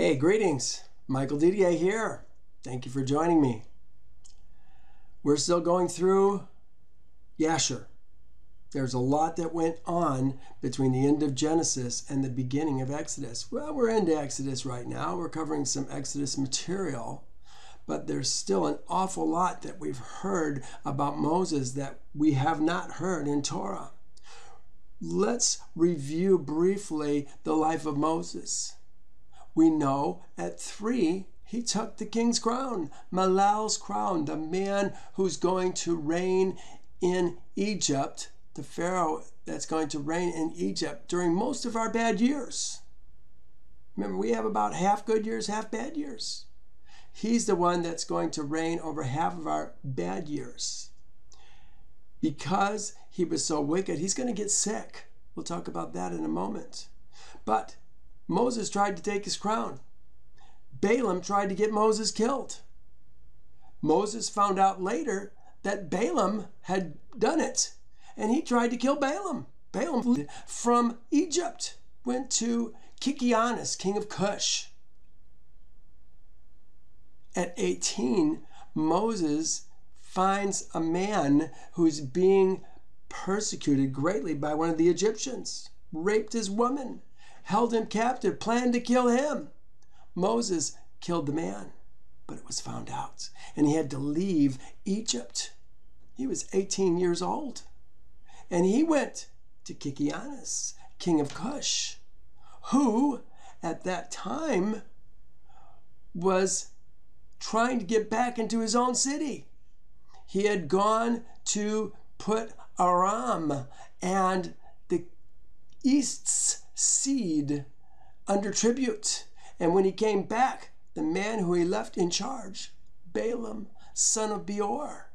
Hey, greetings. Michael Didier here. Thank you for joining me. We're still going through Yasher. There's a lot that went on between the end of Genesis and the beginning of Exodus. Well, we're into Exodus right now. We're covering some Exodus material, but there's still an awful lot that we've heard about Moses that we have not heard in Torah. Let's review briefly the life of Moses. We know at 3, he took the king's crown, Malal's crown, the man who's going to reign in Egypt, the Pharaoh that's going to reign in Egypt during most of our bad years. Remember, we have about half good years, half bad years. He's the one that's going to reign over half of our bad years. Because he was so wicked, he's going to get sick. We'll talk about that in a moment. But Moses tried to take his crown. Balaam tried to get Moses killed. Moses found out later that Balaam had done it, and he tried to kill Balaam. Balaam from Egypt went to Kikianus, king of Cush. At 18, Moses finds a man who's being persecuted greatly by one of the Egyptians, raped his woman, held him captive, planned to kill him. Moses killed the man, but it was found out, and he had to leave Egypt. He was 18 years old, and he went to Kikianus, king of Cush, who at that time was trying to get back into his own city. He had gone to put Aram and the East's seed under tribute. And when he came back, the man who he left in charge, Balaam, son of Beor,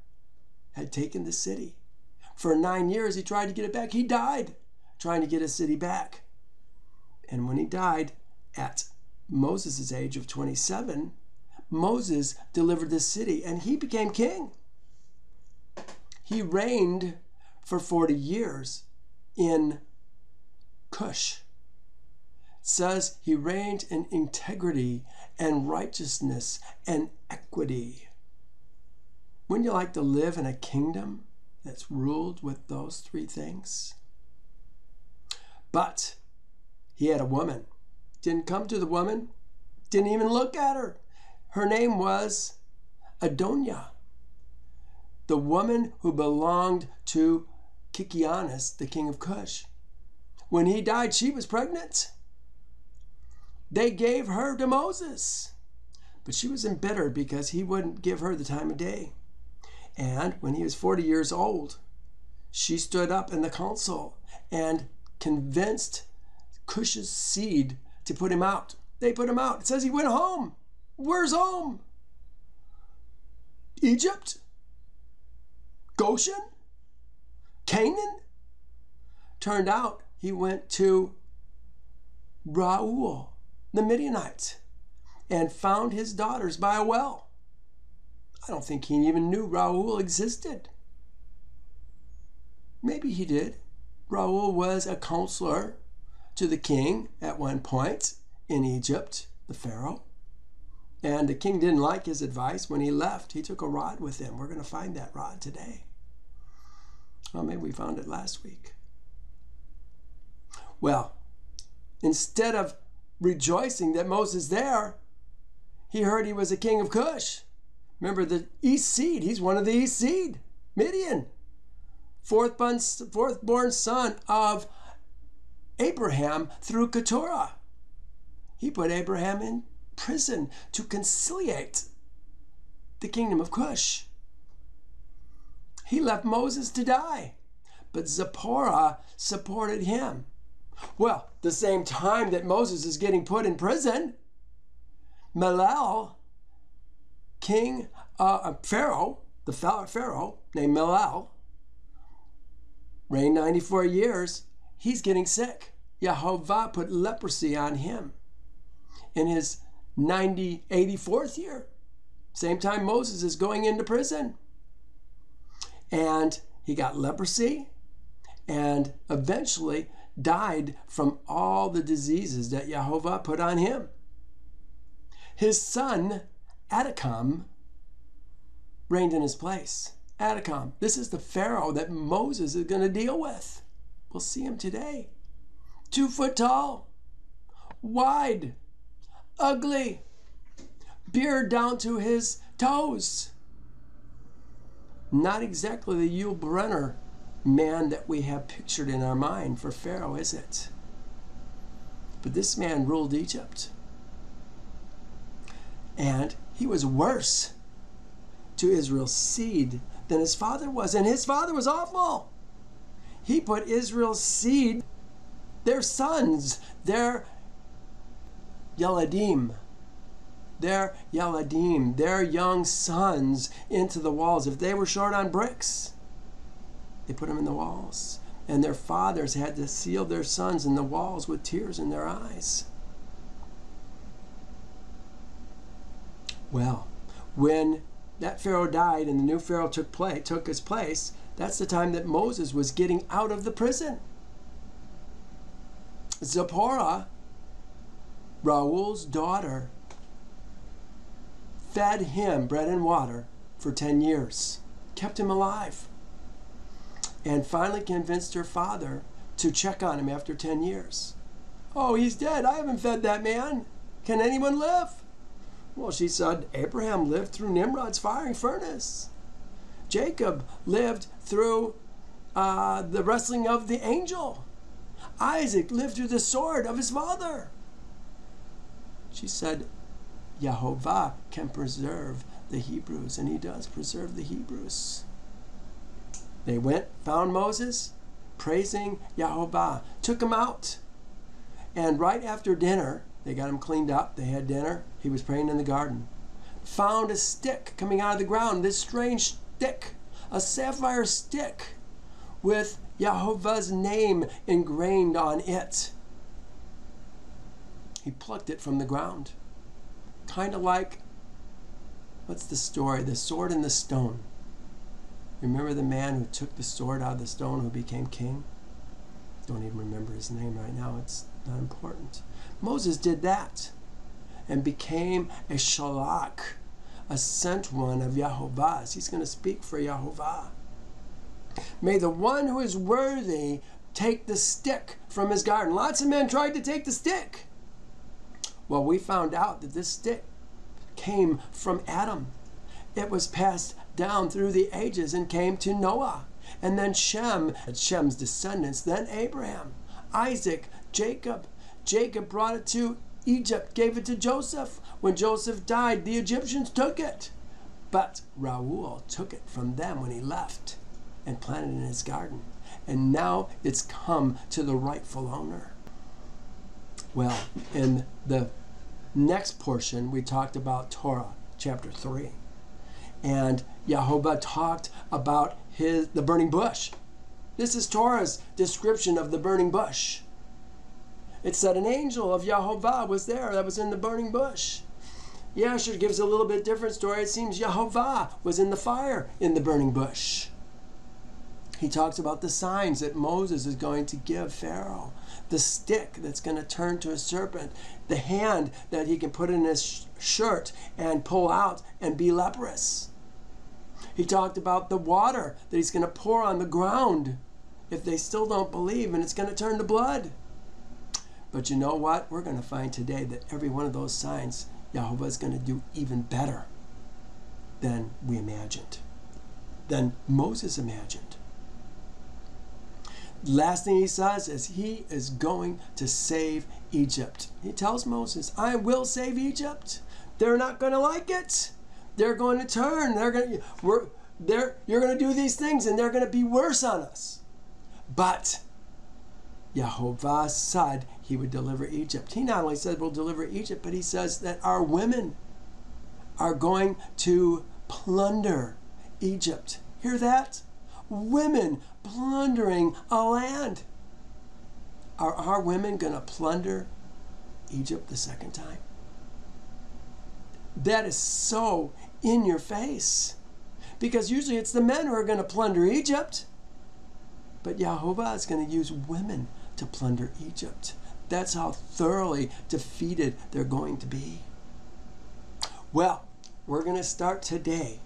had taken the city. For 9 years, he tried to get it back. He died trying to get his city back. And when he died at Moses' age of 27, Moses delivered the city and he became king. He reigned for 40 years in Cush. It says he reigned in integrity and righteousness and equity. Wouldn't you like to live in a kingdom that's ruled with those 3 things? But he had a woman. Didn't come to the woman. Didn't even look at her. Her name was Adoniah, the woman who belonged to Kikianus, the king of Cush. When he died, she was pregnant. They gave her to Moses, but she was embittered because he wouldn't give her the time of day. And when he was 40 years old, she stood up in the council and convinced Cush's seed to put him out. They put him out. It says he went home. Where's home? Egypt? Goshen? Canaan? Turned out he went to Reuel, the Midianite, and found his daughters by a well. I don't think he even knew Reuel existed. Maybe he did. Reuel was a counselor to the king at one point in Egypt, the Pharaoh. And the king didn't like his advice. When he left, he took a rod with him. We're going to find that rod today. Well, maybe we found it last week. Well, instead of rejoicing that Moses there, he heard he was a king of Cush. Remember, the east seed, he's one of the east seed, Midian, fourth-born son of Abraham through Keturah. He put Abraham in prison to conciliate the kingdom of Cush. He left Moses to die, but Zipporah supported him. Well, the same time that Moses is getting put in prison, Pharaoh, the Pharaoh named Malal, reigned 94 years. He's getting sick. Yehovah put leprosy on him in his 84th year. Same time Moses is going into prison. And he got leprosy and eventually died from all the diseases that Yehovah put on him. his son, Adikam, reigned in his place. Adikam, this is the Pharaoh that Moses is going to deal with. We'll see him today. 2 foot tall, wide, ugly, beard down to his toes. Not exactly the Yul Brynner man that we have pictured in our mind for Pharaoh, is it? But this man ruled Egypt. And he was worse to Israel's seed than his father was. And his father was awful. He put Israel's seed, their sons, their Yeladim, their young sons, into the walls. If they were short on bricks, they put them in the walls. And their fathers had to seal their sons in the walls with tears in their eyes. Well, when that Pharaoh died and the new Pharaoh took his place, that's the time that Moses was getting out of the prison. Zipporah, Reuel's daughter, fed him bread and water for 10 years, kept him alive, and finally convinced her father to check on him after 10 years. Oh, he's dead. I haven't fed that man. Can anyone live? Well, she said, Abraham lived through Nimrod's fiery furnace. Jacob lived through the wrestling of the angel. Isaac lived through the sword of his father. She said, Yehovah can preserve the Hebrews, and he does preserve the Hebrews. They went, found Moses, praising Yehovah, took him out. And right after dinner, they got him cleaned up. They had dinner. He was praying in the garden. Found a stick coming out of the ground, this strange stick, a sapphire stick with Yehovah's name ingrained on it. He plucked it from the ground. Kind of like, what's the story? The sword and the stone. Remember the man who took the sword out of the stone who became king? Don't even remember his name right now. It's not important. Moses did that and became a shalach, a sent one of Yehovah's. He's going to speak for Yehovah. May the one who is worthy take the stick from his garden. Lots of men tried to take the stick. Well, we found out that this stick came from Adam. It was passed down through the ages and came to Noah. And then Shem, Shem's descendants, then Abraham, Isaac, Jacob. Jacob brought it to Egypt, gave it to Joseph. When Joseph died, the Egyptians took it. But Reuel took it from them when he left and planted it in his garden. And now it's come to the rightful owner. Well, in the next portion, we talked about Torah, chapter 3. And Yehovah talked about the burning bush. This is Torah's description of the burning bush. It said an angel of Yehovah was there that was in the burning bush. Yasher gives a little bit different story. It seems Yehovah was in the fire in the burning bush. He talks about the signs that Moses is going to give Pharaoh. The stick that's going to turn to a serpent. The hand that he can put in his shirt and pull out and be leprous. He talked about the water that he's going to pour on the ground if they still don't believe, and it's going to turn to blood. But you know what? We're going to find today that every one of those signs, Yehovah is going to do even better than we imagined, than Moses imagined. Last thing he says is he is going to save Egypt. He tells Moses, I will save Egypt. They're not going to like it. They're going to turn. You're going to do these things and they're going to be worse on us. But Yehovah said he would deliver Egypt. He not only said we'll deliver Egypt, but he says that our women are going to plunder Egypt. Hear that? Women plundering a land. Are our women going to plunder Egypt the second time? That is so in your face. Because usually it's the men who are going to plunder Egypt. But Yehovah is going to use women to plunder Egypt. That's how thoroughly defeated they're going to be. Well, we're going to start today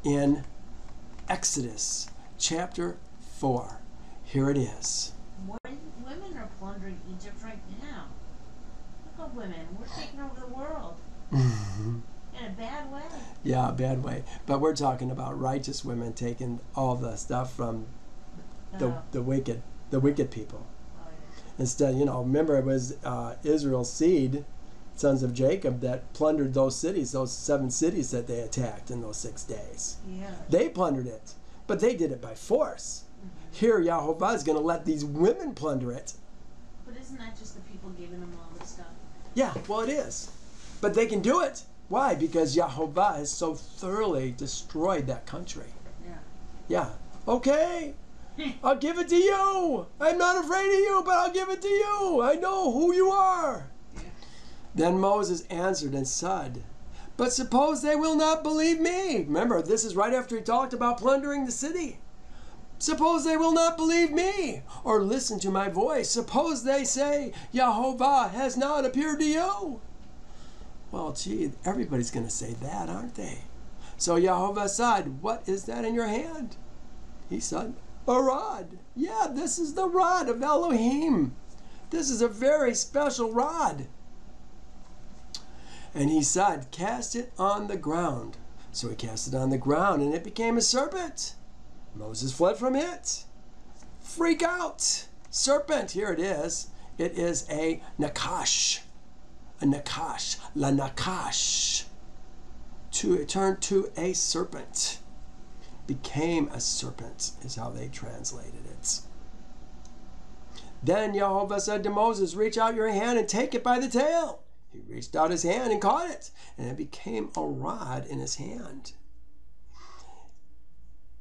in Exodus chapter 4. Here it is. Women are plundering Egypt right now. Look at women. We're taking over the world. In a bad way. Yeah, a bad way. But we're talking about righteous women taking all the stuff from the wicked people. Oh, yeah. Instead, remember it was Israel's seed, sons of Jacob, that plundered those cities, those 7 cities that they attacked in those 6 days. Yeah. They plundered it, but they did it by force. Here, Yehovah is going to let these women plunder it. But isn't that just the people giving them all this stuff? Yeah, well, it is. But they can do it. Why? Because Yehovah has so thoroughly destroyed that country. Yeah. Yeah. Okay. I'll give it to you. I'm not afraid of you, but I'll give it to you. I know who you are. Yeah. Then Moses answered and said, but suppose they will not believe me. Remember, this is right after he talked about plundering the city. Suppose they will not believe me or listen to my voice. Suppose they say, Yehovah has not appeared to you. Well, gee, everybody's going to say that, aren't they? So Yehovah said, what is that in your hand? He said, a rod. Yeah, this is the rod of Elohim. This is a very special rod. And he said, cast it on the ground. So he cast it on the ground, and it became a serpent. Moses fled from it. Freak out. Serpent, here it is. It is a nakash. A nakash. La nakash. It turned to a serpent. Became a serpent is how they translated it. Then Yehovah said to Moses, reach out your hand and take it by the tail. He reached out his hand and caught it, and it became a rod in his hand.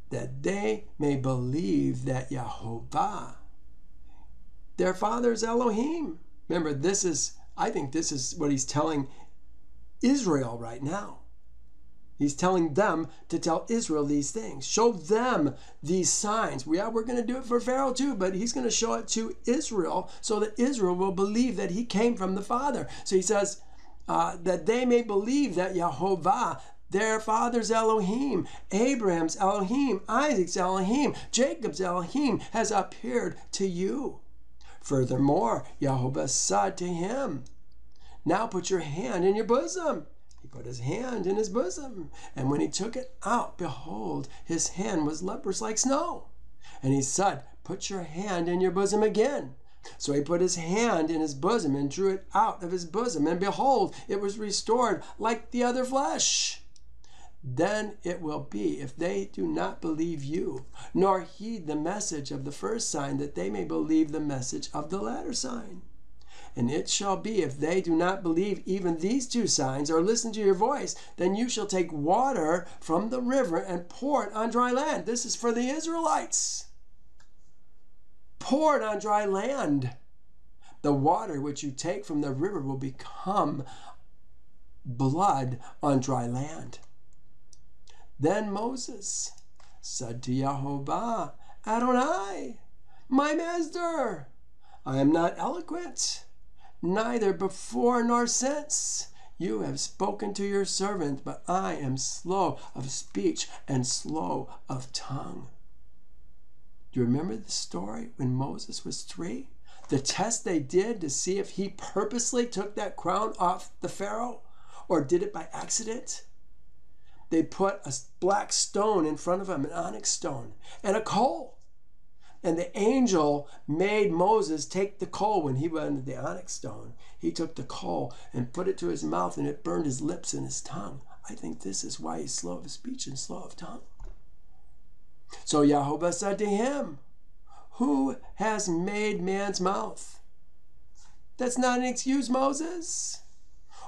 That they may believe that Yehovah, their father, is Elohim. Remember, I think this is what he's telling Israel right now. He's telling them to tell Israel these things. Show them these signs. Yeah, we're going to do it for Pharaoh too, but he's going to show it to Israel so that Israel will believe that he came from the Father. So he says that they may believe that Yehovah, their father's Elohim, Abraham's Elohim, Isaac's Elohim, Jacob's Elohim, has appeared to you. Furthermore, Yehovah said to him, now put your hand in your bosom. He put his hand in his bosom, and when he took it out, behold, his hand was leprous like snow. And he said, put your hand in your bosom again. So he put his hand in his bosom and drew it out of his bosom, and behold, it was restored like the other flesh. Then it will be, if they do not believe you, nor heed the message of the first sign, that they may believe the message of the latter sign. And it shall be, if they do not believe even these 2 signs, or listen to your voice, then you shall take water from the river and pour it on dry land. This is for the Israelites. Pour it on dry land. The water which you take from the river will become blood on dry land. Then Moses said to Yehovah, Adonai, my master, I am not eloquent, neither before nor since. You have spoken to your servant, but I am slow of speech and slow of tongue. Do you remember the story when Moses was 3? The test they did to see if he purposely took that crown off the Pharaoh or did it by accident? They put a black stone in front of him, an onyx stone, and a coal. And the angel made Moses take the coal when he went into the onyx stone. He took the coal and put it to his mouth, and it burned his lips and his tongue. I think this is why he's slow of speech and slow of tongue. So Yehovah said to him, who has made man's mouth? That's not an excuse, Moses.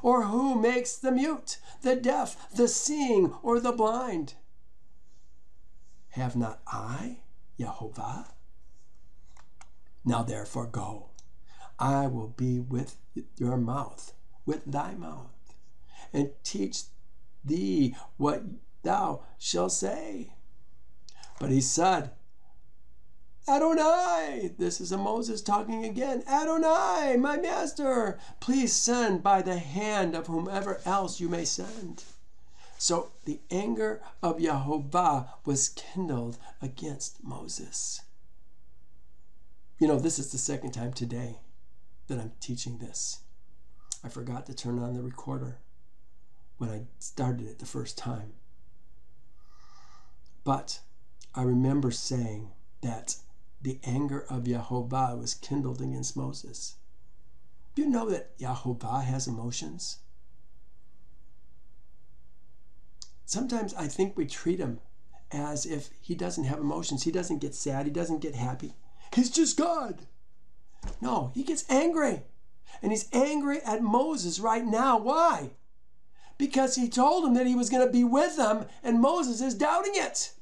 Or who makes the mute, the deaf, the seeing, or the blind? Have not I, Yehovah? Now therefore go. I will be with your mouth, with thy mouth, and teach thee what thou shalt say. But he said, Adonai. This is a Moses talking again. Adonai, my master, please send by the hand of whomever else you may send. So the anger of Yehovah was kindled against Moses. You know, this is the second time today that I'm teaching this. I forgot to turn on the recorder when I started it the first time. But I remember saying that the anger of Yehovah was kindled against Moses. You know that Yehovah has emotions? Sometimes I think we treat him as if he doesn't have emotions. He doesn't get sad. He doesn't get happy. He's just God. No, he gets angry. And he's angry at Moses right now. Why? Because he told him that he was going to be with them, and Moses is doubting it.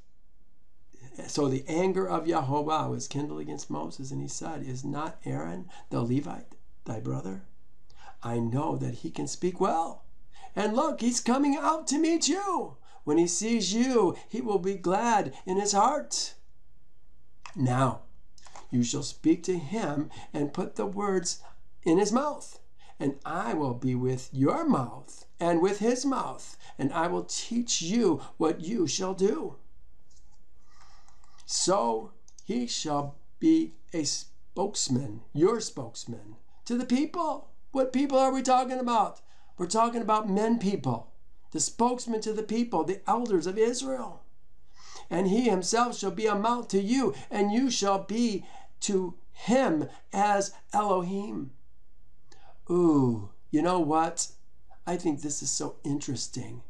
So the anger of Yehovah was kindled against Moses, and he said, is not Aaron the Levite thy brother? I know that he can speak well. And look, he's coming out to meet you. When he sees you, he will be glad in his heart. Now, you shall speak to him and put the words in his mouth. And I will be with your mouth and with his mouth. And I will teach you what you shall do. So he shall be a spokesman, your spokesman, to the people. What people are we talking about? We're talking about men people, the spokesman to the people, the elders of Israel. And he himself shall be a mouth to you, and you shall be to him as Elohim. Ooh, you know what? I think this is so interesting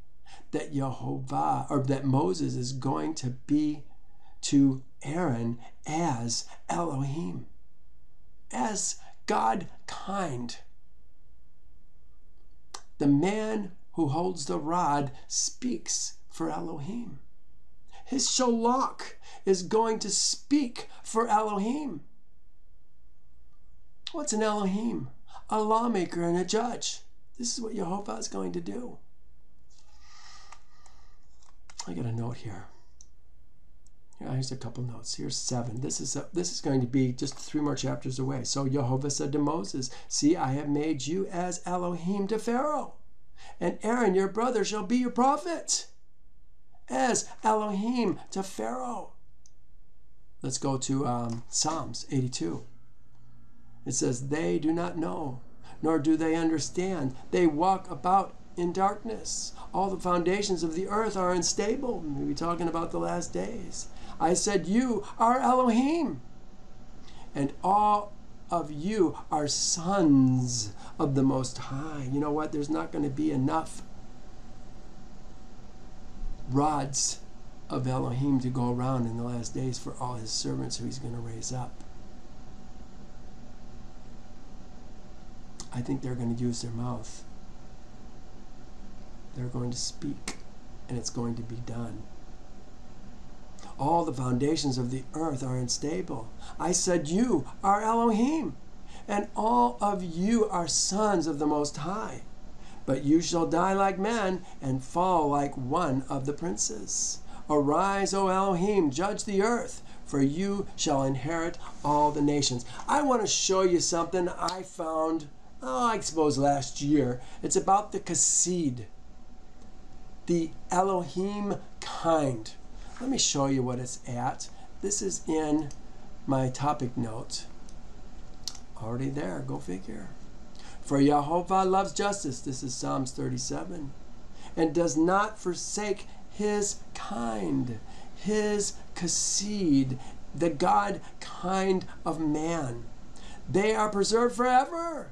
that Yehovah, or that Moses is going to be to Aaron as Elohim, as God kind. The man who holds the rod speaks for Elohim. His sholach is going to speak for Elohim. What's an Elohim? A lawmaker and a judge. This is what Yehovah is going to do. I got a note here. Here's a couple notes. Here's 7. This is going to be just 3 more chapters away. So Yehovah said to Moses, see, I have made you as Elohim to Pharaoh, and Aaron your brother shall be your prophet. As Elohim to Pharaoh. Let's go to Psalms 82. It says, they do not know, nor do they understand. They walk about in darkness. All the foundations of the earth are unstable. We're talking about the last days. I said, you are Elohim, and all of you are sons of the Most High. You know what? There's not going to be enough rods of Elohim to go around in the last days for all his servants who he's going to raise up. I think they're going to use their mouth. They're going to speak, and it's going to be done. All the foundations of the earth are unstable. I said, you are Elohim, and all of you are sons of the Most High. But you shall die like men and fall like one of the princes. Arise, O Elohim, judge the earth, for you shall inherit all the nations. I want to show you something I found, I suppose last year. It's about the Kassid, the Elohim kind. Let me show you what it's at. This is in my topic note. Already there, go figure. For Yehovah loves justice, this is Psalms 37, and does not forsake his kind, his Kassid, the God kind of man. They are preserved forever,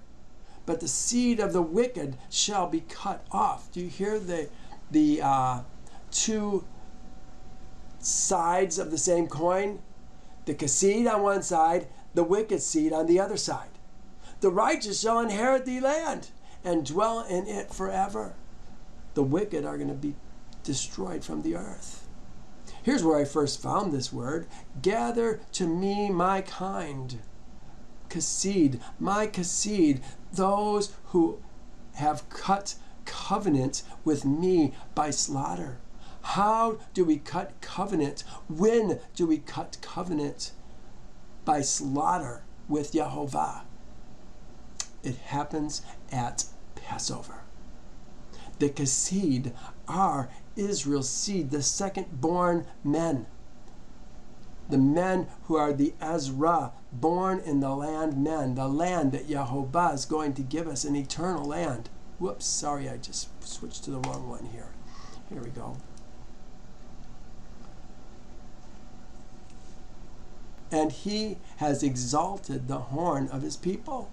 but the seed of the wicked shall be cut off. Do you hear the two sides of the same coin? The Kassid on one side, the wicked seed on the other side. The righteous shall inherit the land and dwell in it forever. The wicked are going to be destroyed from the earth. Here's where I first found this word. Gather to me my kind. Kassid, my Kassid, those who have cut covenant with me by slaughter. How do we cut covenant? When do we cut covenant? by slaughter with Yehovah. It happens at Passover. The Kassid are Israel's seed, the second-born men. The men who are the Ezra, born in the land men, the land that Yehovah is going to give us, an eternal land. Whoops, sorry, I just switched to the wrong one here. Here we go. And he has exalted the horn of his people,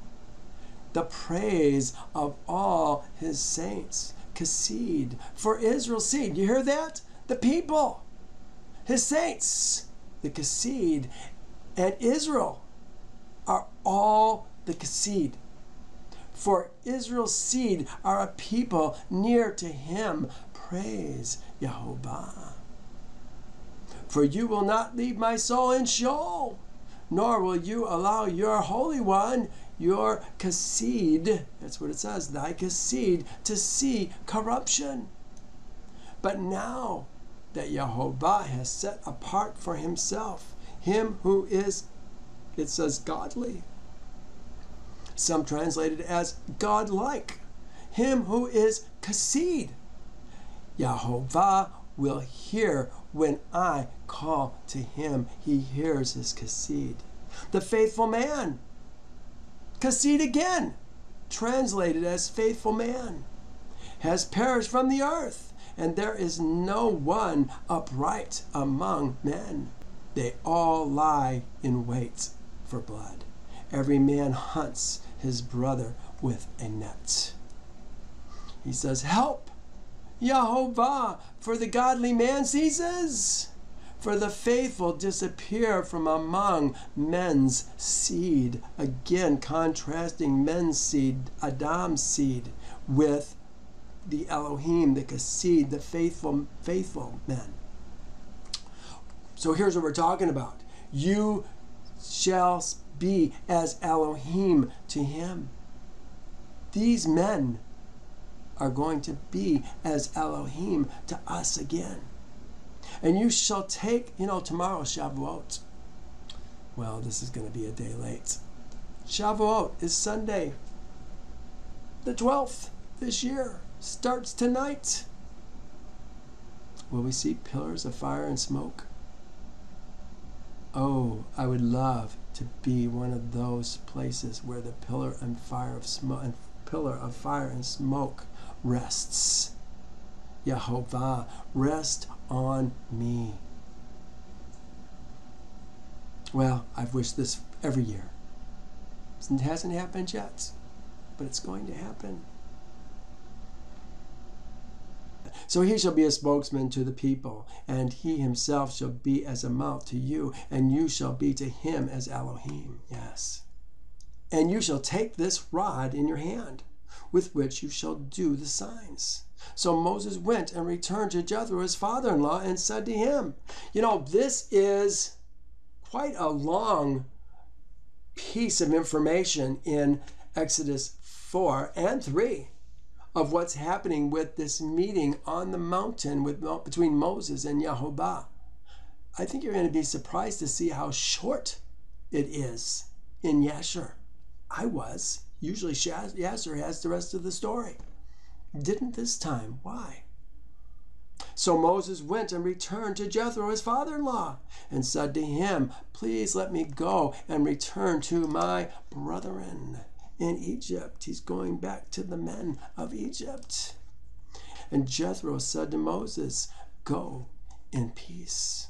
the praise of all his saints. Kassid, for Israel's seed. You hear that? The people, his saints, the Kassid, and Israel are all the Kassid. For Israel's seed are a people near to him. Praise Yehovah. For you will not leave my soul in Sheol, nor will you allow your Holy One, your Kassid, that's what it says, thy Kassid, to see corruption. But now that Yehovah has set apart for himself him who is, it says, godly. Some translate it as godlike. Him who is Kassid. Yehovah will hear when I call to him. He hears his Kassid. The faithful man. Kassid again, translated as faithful man, has perished from the earth, and there is no one upright among men. They all lie in wait for blood. Every man hunts his brother with a net. He says, help, Yehovah, for the godly man ceases. For the faithful disappear from among men's seed. Again, contrasting men's seed, Adam's seed, with the Elohim, the Kassid, the faithful men. So here's what we're talking about. You shall be as Elohim to him. These men are going to be as Elohim to us again. And you shall take, tomorrow Shavuot. Well, this is going to be a day late. Shavuot is Sunday, the 12th this year. Starts tonight. Will we see pillars of fire and smoke? Oh, I would love to be one of those places where the pillar of fire and smoke rests. Yehovah, rest on me. Well, I've wished this every year. It hasn't happened yet, but it's going to happen. So he shall be a spokesman to the people, and he himself shall be as a mouth to you, and you shall be to him as Elohim. Yes. And you shall take this rod in your hand, with which you shall do the signs. So Moses went and returned to Jethro, his father-in-law, and said to him, this is quite a long piece of information in Exodus 4 and 3 of what's happening with this meeting on the mountain between Moses and Yehovah. I think you're going to be surprised to see how short it is in Yasher. I was. Usually Yasher has the rest of the story. Didn't this time. Why? So Moses went and returned to Jethro, his father-in-law, and said to him, please let me go and return to my brethren in Egypt. He's going back to the men of Egypt. And Jethro said to Moses, go in peace.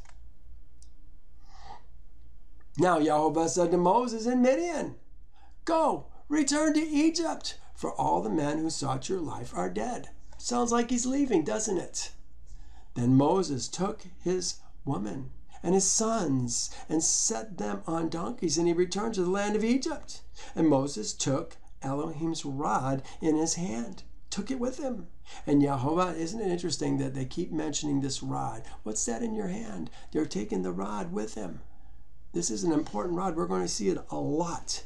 Now Yehovah said to Moses in Midian, go, return to Egypt, for all the men who sought your life are dead. Sounds like he's leaving, doesn't it? Then Moses took his woman and his sons and set them on donkeys, and he returned to the land of Egypt. And Moses took Elohim's rod in his hand, took it with him. And Yehovah, isn't it interesting that they keep mentioning this rod? What's that in your hand? They're taking the rod with him. This is an important rod. We're going to see it a lot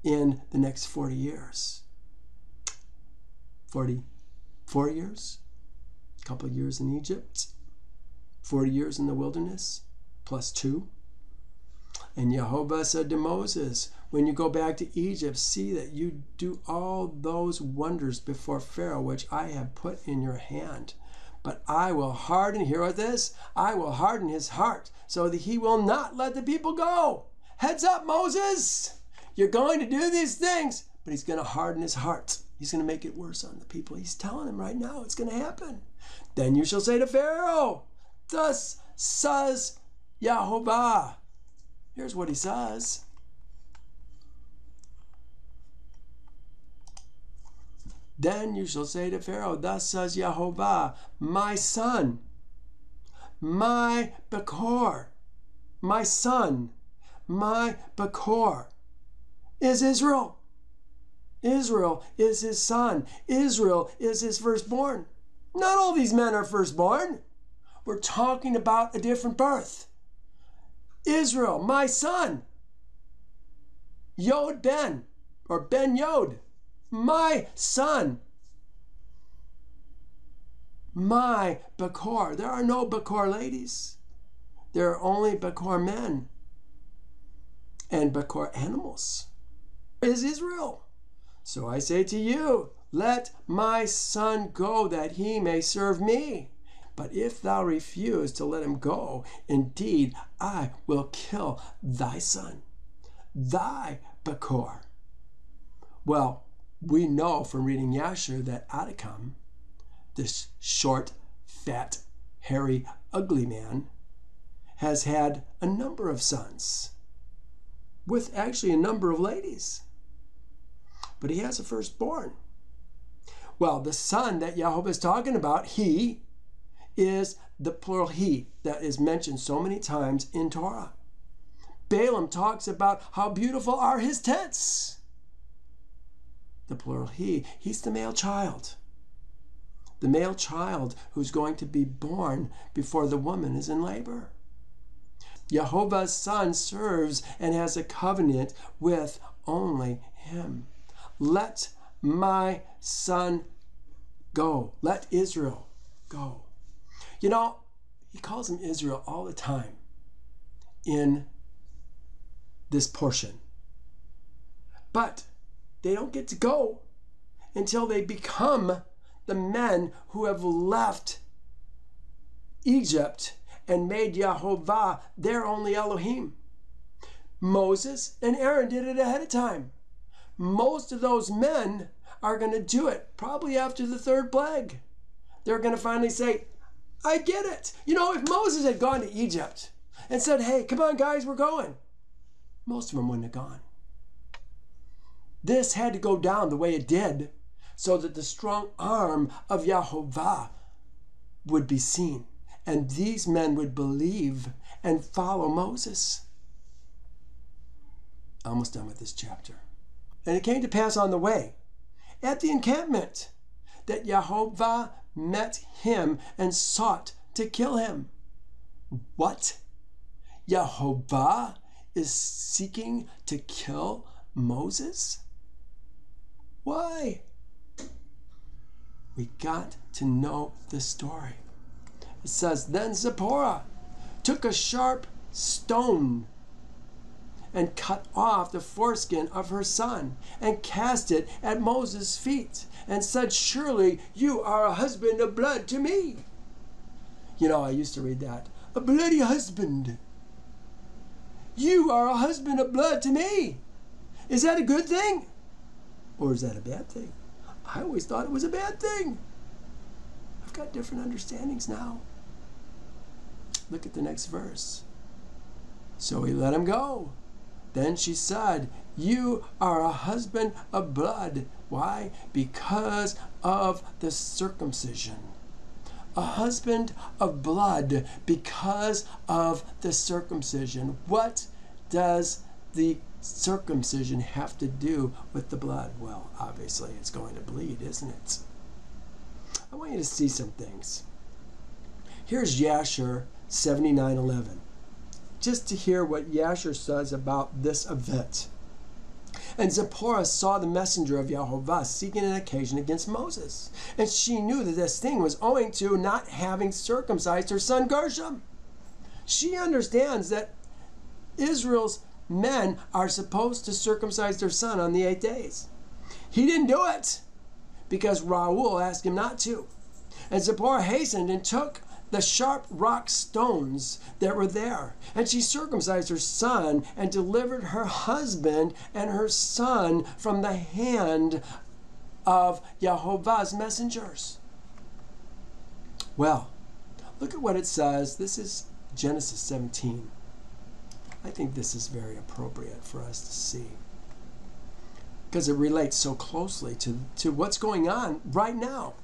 in the next 40 years. 44 years, a couple of years in Egypt, 40 years in the wilderness, plus 2. And Yehovah said to Moses, when you go back to Egypt, see that you do all those wonders before Pharaoh, which I have put in your hand. But I will harden, hear what this? I will harden his heart so that he will not let the people go. Heads up, Moses. You're going to do these things, but he's going to harden his heart. He's going to make it worse on the people. He's telling them right now it's going to happen. Then you shall say to Pharaoh, thus says Yehovah. Here's what he says. Then you shall say to Pharaoh, thus says Yehovah, my son, my Bekor, my son, my Bekor is Israel. Israel is his son. Israel is his firstborn. Not all these men are firstborn. We're talking about a different birth. Israel, my son. Yod Ben, or Ben Yod, my son. My Bekor. There are no Bekor ladies. There are only Bekor men and Bekor animals. Is Israel. So I say to you, let my son go that he may serve me. But if thou refuse to let him go, indeed I will kill thy son, thy Bekor. Well, we know from reading Yasher that Adikam, this short, fat, hairy, ugly man, has had a number of sons, with actually a number of ladies. But he has a firstborn. Well, the son that Yehovah is talking about, he, is the plural he that is mentioned so many times in Torah. Balaam talks about how beautiful are his tents. The plural he, he's the male child. The male child who's going to be born before the woman is in labor. Yehovah's son serves and has a covenant with only him. Let my son go. Let Israel go. You know, he calls him Israel all the time in this portion. But they don't get to go until they become the men who have left Egypt and made Yehovah their only Elohim. Moses and Aaron did it ahead of time. Most of those men are going to do it probably after the third plague. They're going to finally say, I get it. You know, if Moses had gone to Egypt and said, hey, come on, guys, we're going, most of them wouldn't have gone. This had to go down the way it did so that the strong arm of Yehovah would be seen. And these men would believe and follow Moses. Almost done with this chapter. And it came to pass on the way, at the encampment, that Yehovah met him and sought to kill him. What? Yehovah is seeking to kill Moses? Why? We got to know the story. It says, then Zipporah took a sharp stone and cut off the foreskin of her son and cast it at Moses' feet and said, surely you are a husband of blood to me. You know, I used to read that. A bloody husband. You are a husband of blood to me. Is that a good thing? Or is that a bad thing? I always thought it was a bad thing. I've got different understandings now. Look at the next verse. So he let him go. Then she said, you are a husband of blood. Why? Because of the circumcision. A husband of blood because of the circumcision. What does the circumcision have to do with the blood? Well, obviously it's going to bleed, isn't it? I want you to see some things. Here's Yasher 79:11. Just to hear what Yasher says about this event. And Zipporah saw the messenger of Yehovah seeking an occasion against Moses. And she knew that this thing was owing to not having circumcised her son Gershom. She understands that Israel's men are supposed to circumcise their son on the 8 days. He didn't do it because Raul asked him not to. And Zipporah hastened and took the sharp rock stones that were there, and she circumcised her son and delivered her husband and her son from the hand of Yehovah's messengers. Well, look at what it says. This is Genesis 17. I think this is very appropriate for us to see because it relates so closely to what's going on right now.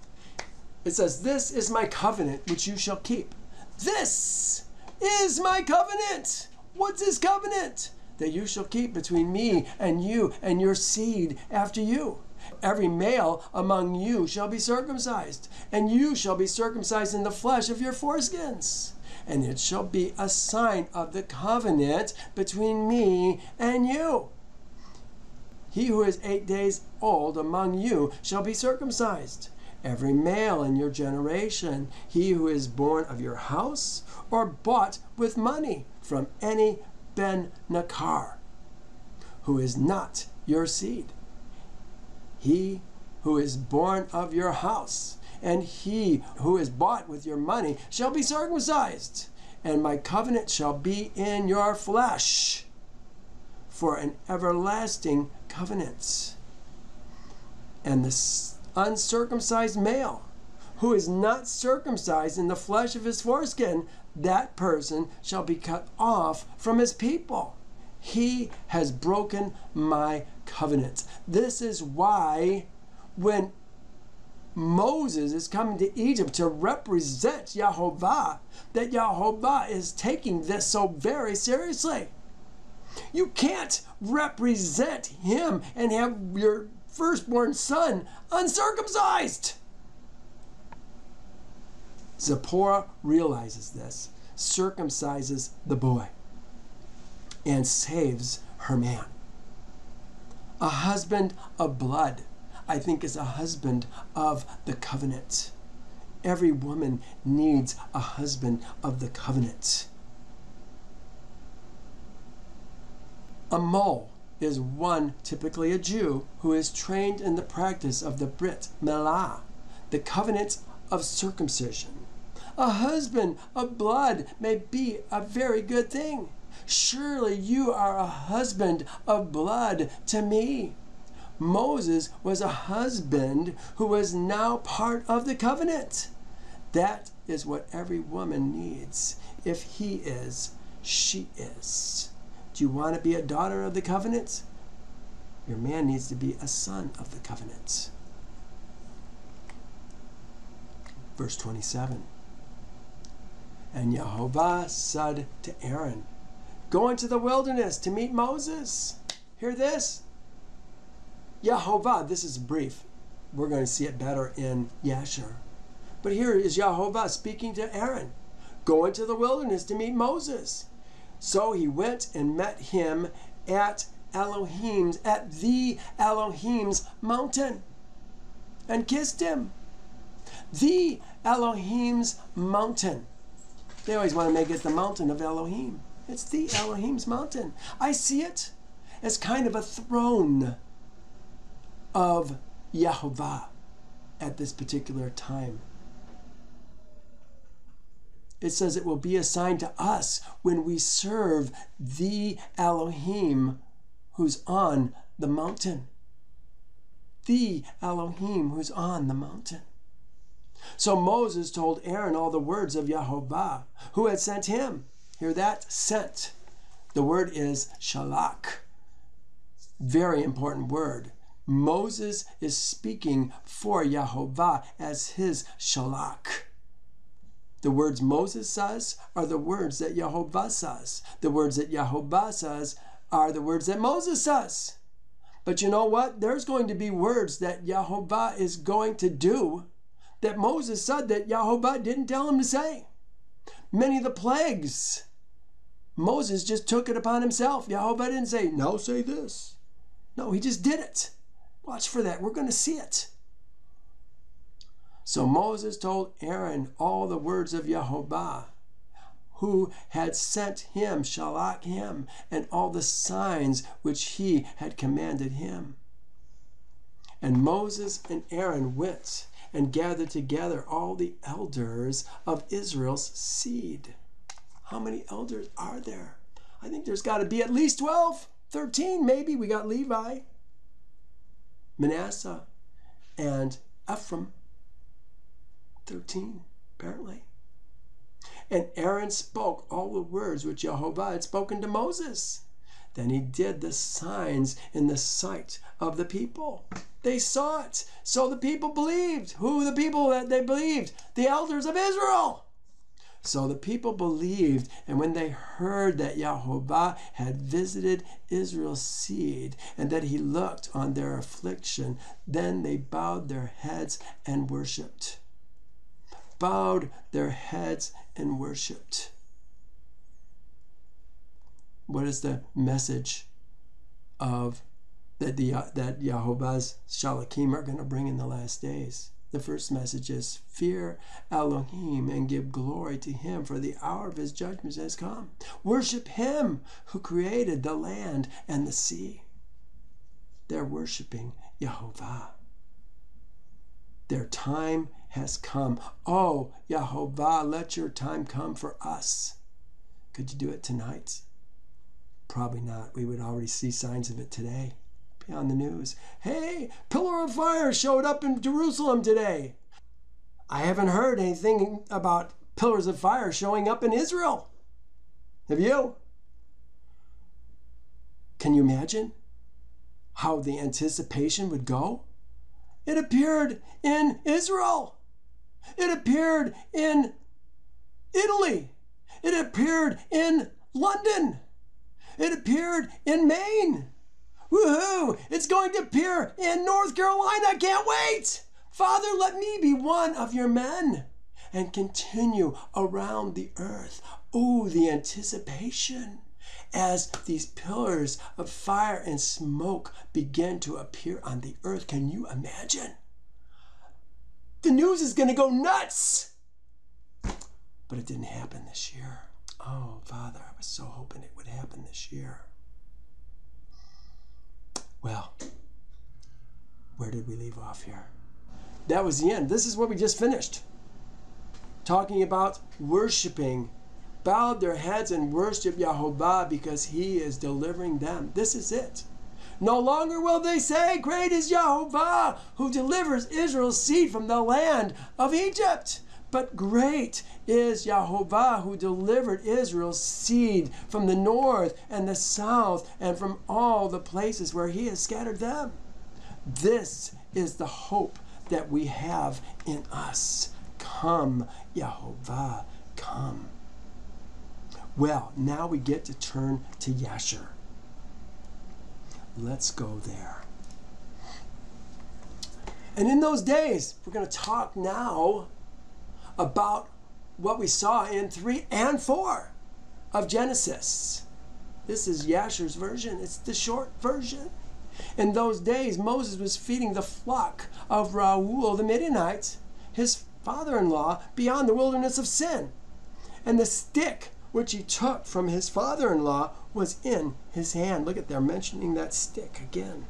It says, "This is my covenant which you shall keep." This is my covenant. What's this covenant? That you shall keep between me and you and your seed after you. Every male among you shall be circumcised, and you shall be circumcised in the flesh of your foreskins. And it shall be a sign of the covenant between me and you. He who is 8 days old among you shall be circumcised. Every male in your generation, he who is born of your house or bought with money from any Ben Nakar, who is not your seed. He who is born of your house and he who is bought with your money shall be circumcised, and my covenant shall be in your flesh for an everlasting covenant. And the uncircumcised male who is not circumcised in the flesh of his foreskin, that person shall be cut off from his people. He has broken my covenant. This is why when Moses is coming to Egypt to represent Yehovah, that Yehovah is taking this so very seriously. You can't represent him and have your firstborn son uncircumcised. Zipporah realizes this, circumcises the boy, and saves her man. A husband of blood, I think, is a husband of the covenant. Every woman needs a husband of the covenant. A mole is one, typically a Jew, who is trained in the practice of the Brit Milah, the covenant of circumcision. A husband of blood may be a very good thing. Surely you are a husband of blood to me. Moses was a husband who was now part of the covenant. That is what every woman needs. If he is, she is. Do you want to be a daughter of the covenant? Your man needs to be a son of the covenant. Verse 27. And Yehovah said to Aaron, "Go into the wilderness to meet Moses." Hear this? Yehovah, this is brief. We're going to see it better in Yasher. But here is Yehovah speaking to Aaron. Go into the wilderness to meet Moses. So he went and met him at the Elohim's mountain, and kissed him. The Elohim's mountain. They always want to make it the mountain of Elohim. It's the Elohim's mountain. I see it as kind of a throne of Yehovah at this particular time. It says it will be a sign to us when we serve the Elohim who's on the mountain. The Elohim who's on the mountain. So Moses told Aaron all the words of Yehovah, who had sent him. Hear that? Sent. The word is shalach. Very important word. Moses is speaking for Yehovah as his shalach. The words Moses says are the words that Yehovah says. The words that Yehovah says are the words that Moses says. But you know what? There's going to be words that Yehovah is going to do that Moses said that Yehovah didn't tell him to say. Many of the plagues, Moses just took it upon himself. Yehovah didn't say, "No, say this." No, he just did it. Watch for that. We're going to see it. So Moses told Aaron all the words of Yehovah, who had sent him shalak him, and all the signs which he had commanded him. And Moses and Aaron went and gathered together all the elders of Israel's seed. How many elders are there? I think there's got to be at least 12, 13 maybe. We got Levi, Manasseh, and Ephraim. 13, apparently. And Aaron spoke all the words which Yehovah had spoken to Moses. Then he did the signs in the sight of the people. They saw it. So the people believed. Who the people that they believed? The elders of Israel. So the people believed, and when they heard that Yehovah had visited Israel's seed, and that he looked on their affliction, then they bowed their heads and worshipped. Bowed their heads and worshipped. What is the message of that Yehovah's Shalakim are going to bring in the last days? The first message is fear Elohim and give glory to him, for the hour of his judgment has come. Worship him who created the land and the sea. They're worshiping Yehovah. Their time has come. Oh, Yehovah, let your time come for us. Could you do it tonight? Probably not. We would already see signs of it today. Be on the news. Hey, pillar of fire showed up in Jerusalem today. I haven't heard anything about pillars of fire showing up in Israel. Have you? Can you imagine how the anticipation would go? It appeared in Israel. It appeared in Italy. It appeared in London. It appeared in Maine. Woohoo! It's going to appear in North Carolina. Can't wait! Father, let me be one of your men and continue around the earth. Oh, the anticipation as these pillars of fire and smoke begin to appear on the earth. Can you imagine? The news is going to go nuts. But it didn't happen this year. Oh, Father, I was so hoping it would happen this year. Well, where did we leave off here? That was the end. This is what we just finished. Talking about worshiping. Bowed their heads and worshiped Yehovah because he is delivering them. This is it. No longer will they say, great is Yehovah who delivers Israel's seed from the land of Egypt. But great is Yehovah who delivered Israel's seed from the north and the south and from all the places where he has scattered them. This is the hope that we have in us. Come, Yehovah, come. Well, now we get to turn to Yasher. Let's go there. And in those days, we're going to talk now about what we saw in 3 and 4 of Genesis. This is Yasher's version. It's the short version. In those days, Moses was feeding the flock of Reuel the Midianite, his father-in-law, beyond the wilderness of Sin. And the stick which he took from his father-in-law was in his hand. Look at, they're mentioning that stick again.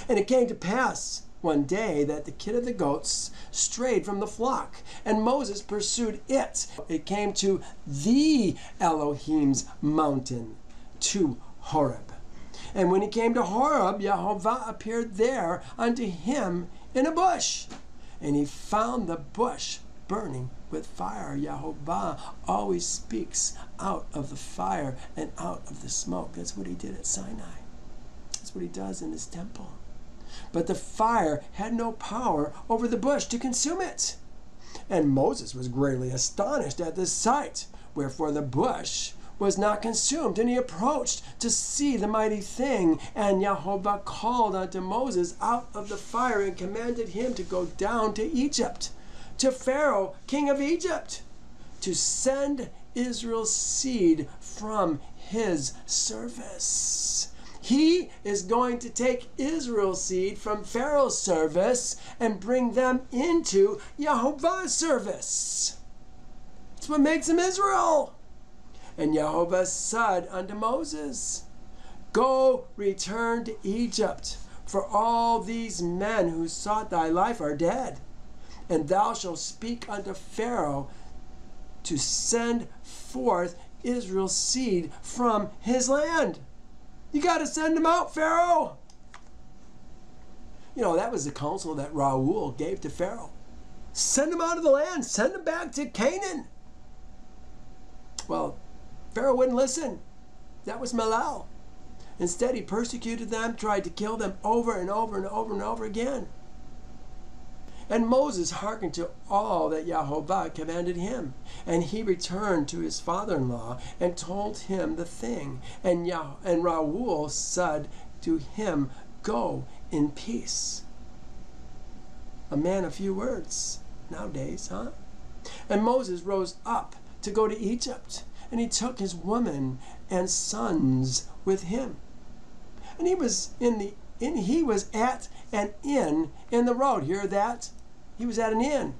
And it came to pass one day that the kid of the goats strayed from the flock, and Moses pursued it. It came to the Elohim's mountain, to Horeb. And when he came to Horeb, Yehovah appeared there unto him in a bush. And he found the bush burning with fire. Yehovah always speaks out of the fire and out of the smoke. That's what he did at Sinai. That's what he does in his temple. But the fire had no power over the bush to consume it. And Moses was greatly astonished at this sight, wherefore the bush was not consumed. And he approached to see the mighty thing. And Yehovah called unto Moses out of the fire and commanded him to go down to Egypt, to Pharaoh, king of Egypt, to send Israel's seed from his service. He is going to take Israel's seed from Pharaoh's service and bring them into Yehovah's service. That's what makes him Israel. And Yehovah said unto Moses, Go, return to Egypt, for all these men who sought thy life are dead. And thou shalt speak unto Pharaoh to send forth Israel's seed from his land. You got to send them out, Pharaoh. You know, that was the counsel that Raul gave to Pharaoh. Send them out of the land. Send them back to Canaan. Well, Pharaoh wouldn't listen. That was Malal. Instead, he persecuted them, tried to kill them over and over and over and over again. And Moses hearkened to all that Yehovah commanded him. And he returned to his father-in-law and told him the thing. And Raul said to him, Go in peace. A man of few words nowadays, huh? And Moses rose up to go to Egypt. And he took his woman and sons with him. And he was at an inn in the road. Hear that? He was at an inn.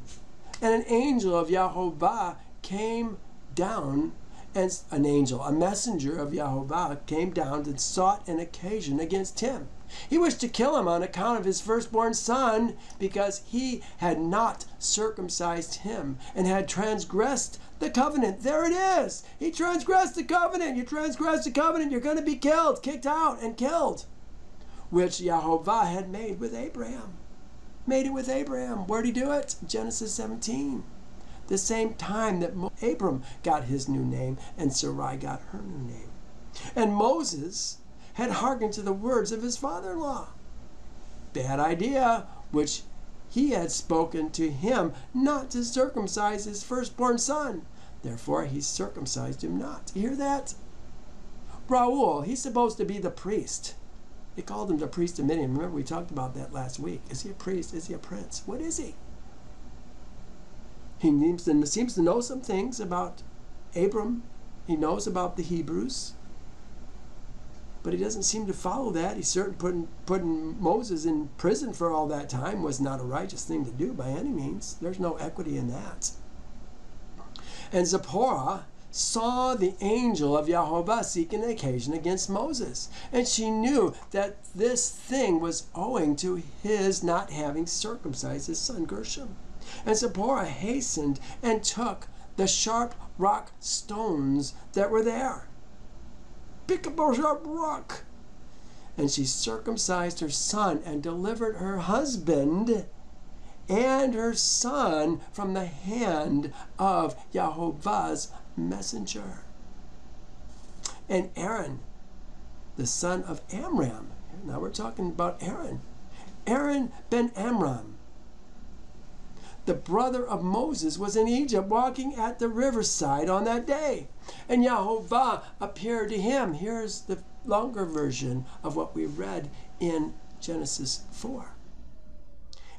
And an angel of Yehovah came down, and a messenger of Yehovah came down and sought an occasion against him. He wished to kill him on account of his firstborn son, because he had not circumcised him and had transgressed the covenant. There it is. He transgressed the covenant. You transgress the covenant, you're going to be killed, kicked out and killed, which Yehovah had made with Abraham. Made it with Abraham. Where'd he do it? Genesis 17. The same time that Abram got his new name and Sarai got her new name. And Moses had hearkened to the words of his father-in-law. Bad idea, which he had spoken to him not to circumcise his firstborn son. Therefore he circumcised him not. You hear that? Raul, he's supposed to be the priest. They called him the priest of Midian. Remember, we talked about that last week. Is he a priest? Is he a prince? What is he? He seems to know some things about Abram. He knows about the Hebrews. But he doesn't seem to follow that. He's certain putting Moses in prison for all that time was not a righteous thing to do by any means. There's no equity in that. And Zipporah saw the angel of Yehovah seeking an occasion against Moses. And she knew that this thing was owing to his not having circumcised his son Gershom. And Zipporah hastened and took the sharp rock stones that were there. Pick up a sharp rock. And she circumcised her son and delivered her husband and her son from the hand of Yehovah's messenger. And Aaron, the son of Amram, now we're talking about Aaron ben Amram, the brother of Moses, was in Egypt walking at the riverside on that day. And Yehovah appeared to him. Here's the longer version of what we read in Genesis 4.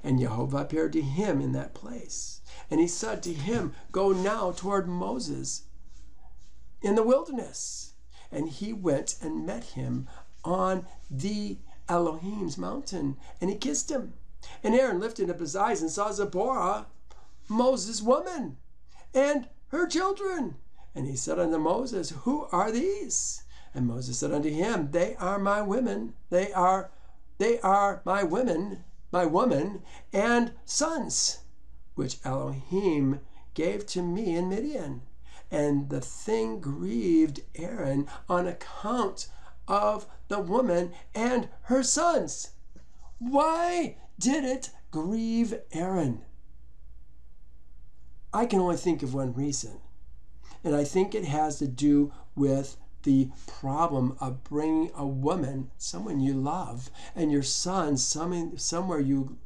And Yehovah appeared to him in that place. And he said to him, Go now toward Moses in the wilderness. And he went and met him on the Elohim's mountain. And he kissed him. And Aaron lifted up his eyes and saw Zipporah, Moses' woman, and her children. And he said unto Moses, Who are these? And Moses said unto him, They are my women. They are my women, my woman, and sons, which Elohim gave to me in Midian. And the thing grieved Aaron on account of the woman and her sons. Why did it grieve Aaron? I can only think of one reason. And I think it has to do with the problem of bringing a woman, someone you love, and your son, someone you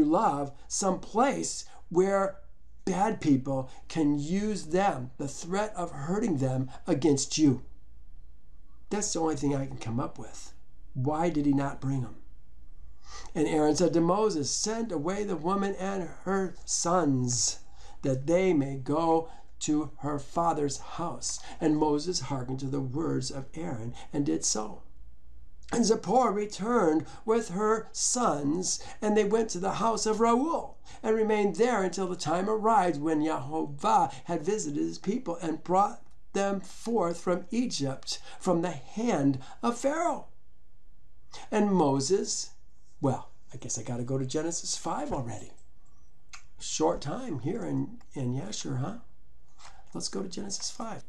love, someplace where bad people can use them, the threat of hurting them, against you. That's the only thing I can come up with. Why did he not bring them? And Aaron said to Moses, Send away the woman and her sons, that they may go to her father's house. And Moses hearkened to the words of Aaron and did so. And Zipporah returned with her sons, and they went to the house of Reuel, and remained there until the time arrived when Yehovah had visited his people and brought them forth from Egypt, from the hand of Pharaoh. And Moses, well, I guess I got to go to Genesis 5 already. Short time here in Yasher, huh? Let's go to Genesis 5.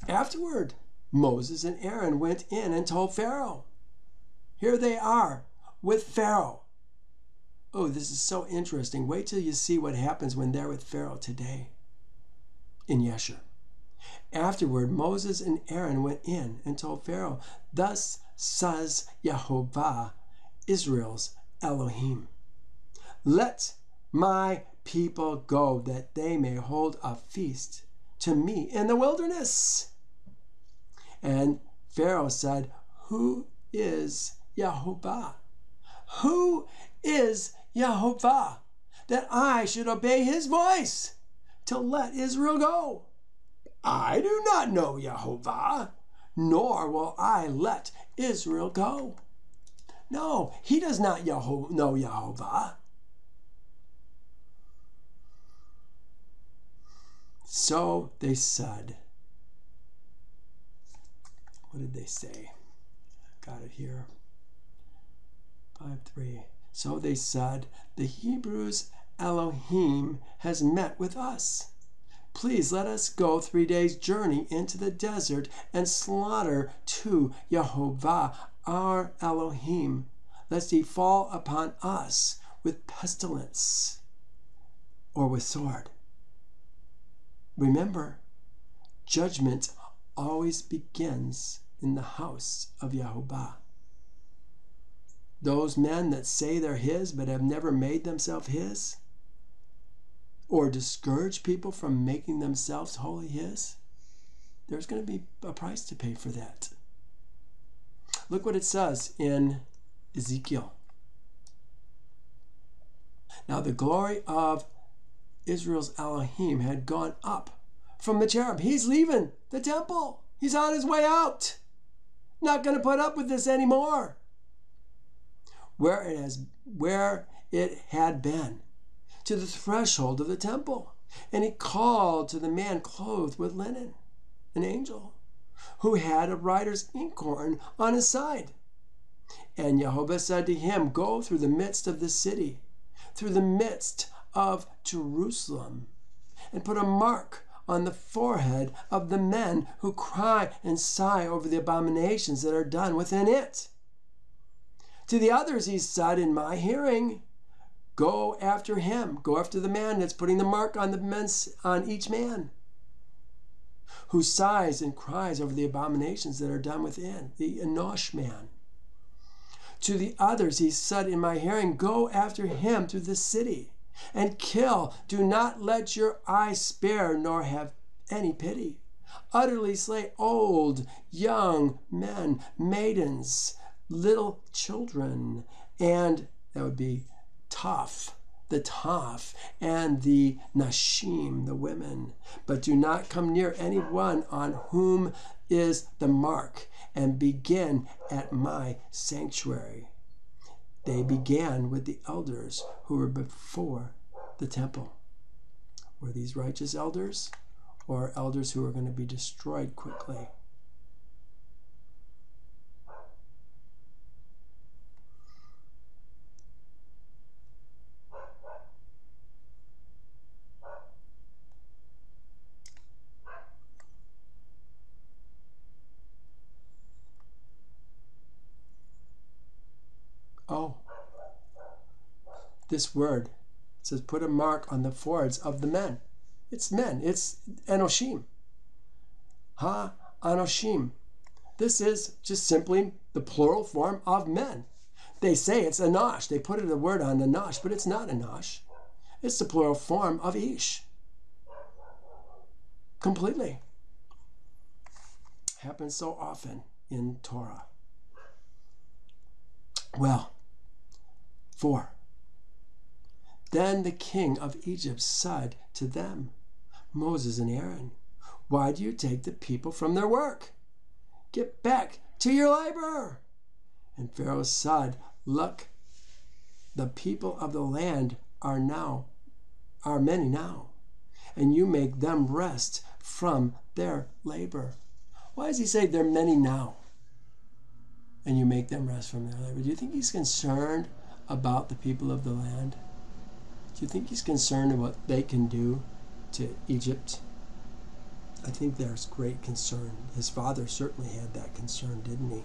Afterward, Moses and Aaron went in and told Pharaoh. Here they are with Pharaoh. Oh, this is so interesting. Wait till you see what happens when they're with Pharaoh today in Yasher. Afterward, Moses and Aaron went in and told Pharaoh, thus says Yehovah, Israel's Elohim, let my people go, that they may hold a feast to me in the wilderness. And Pharaoh said, who is Yehovah? Who is Yehovah, that I should obey his voice to let Israel go? I do not know Yehovah, nor will I let Israel go. No, he does not know Yehovah. So they said, what did they say? Got it here. 5:3. So they said, the Hebrews Elohim has met with us. Please let us go 3 days' journey into the desert and slaughter to Yehovah our Elohim, lest he fall upon us with pestilence or with sword. Remember, judgment always begins in the house of Yehovah. Those men that say they're his but have never made themselves his, or discourage people from making themselves wholly his, there's going to be a price to pay for that. Look what it says in Ezekiel. Now the glory of Israel's Elohim had gone up from the cherub. He's leaving the temple. He's on his way out. Not going to put up with this anymore. Where it had been, to the threshold of the temple. And he called to the man clothed with linen, an angel, who had a writer's inkhorn on his side. And Yehovah said to him, go through the midst of the city, through the midst of Jerusalem, and put a mark on the forehead of the men who cry and sigh over the abominations that are done within it. To the others he said in my hearing, go after him, go after the man that's putting the mark on on each man, who sighs and cries over the abominations that are done within, the Enosh man. To the others he said in my hearing, go after him through the city, and kill. Do not let your eye spare, nor have any pity. Utterly slay old, young men, maidens, little children, and that would be the Toph, and the Nashim, the women. But do not come near anyone on whom is the mark, and begin at my sanctuary. They began with the elders who were before the temple. Were these righteous elders, or elders who were going to be destroyed quickly? Oh, this word says put a mark on the foreheads of the men. It's men. It's Enoshim. Ha-Anoshim. This is just simply the plural form of men. They say it's Enosh. They put a word on Enosh, but it's not Enosh. It's the plural form of Ish. Completely. Happens so often in Torah. Well, 4. Then the king of Egypt said to them, Moses and Aaron, why do you take the people from their work? Get back to your labor. And Pharaoh said, look, the people of the land are many now, and you make them rest from their labor. Why does he say they're many now, and you make them rest from their labor? Do you think he's concerned about the people of the land? Do you think he's concerned about what they can do to Egypt? I think there's great concern. His father certainly had that concern, didn't he?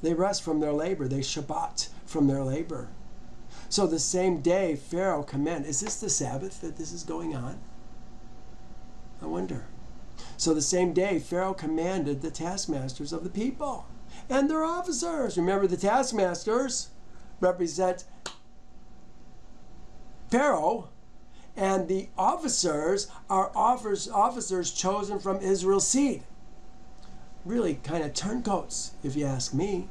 They rest from their labor. They Shabbat from their labor. So the same day Pharaoh commanded, is this the Sabbath that this is going on? I wonder. So the same day Pharaoh commanded the taskmasters of the people and their officers. Remember, the taskmasters represent Pharaoh, and the officers are officers chosen from Israel's seed. Really kind of turncoats, if you ask me.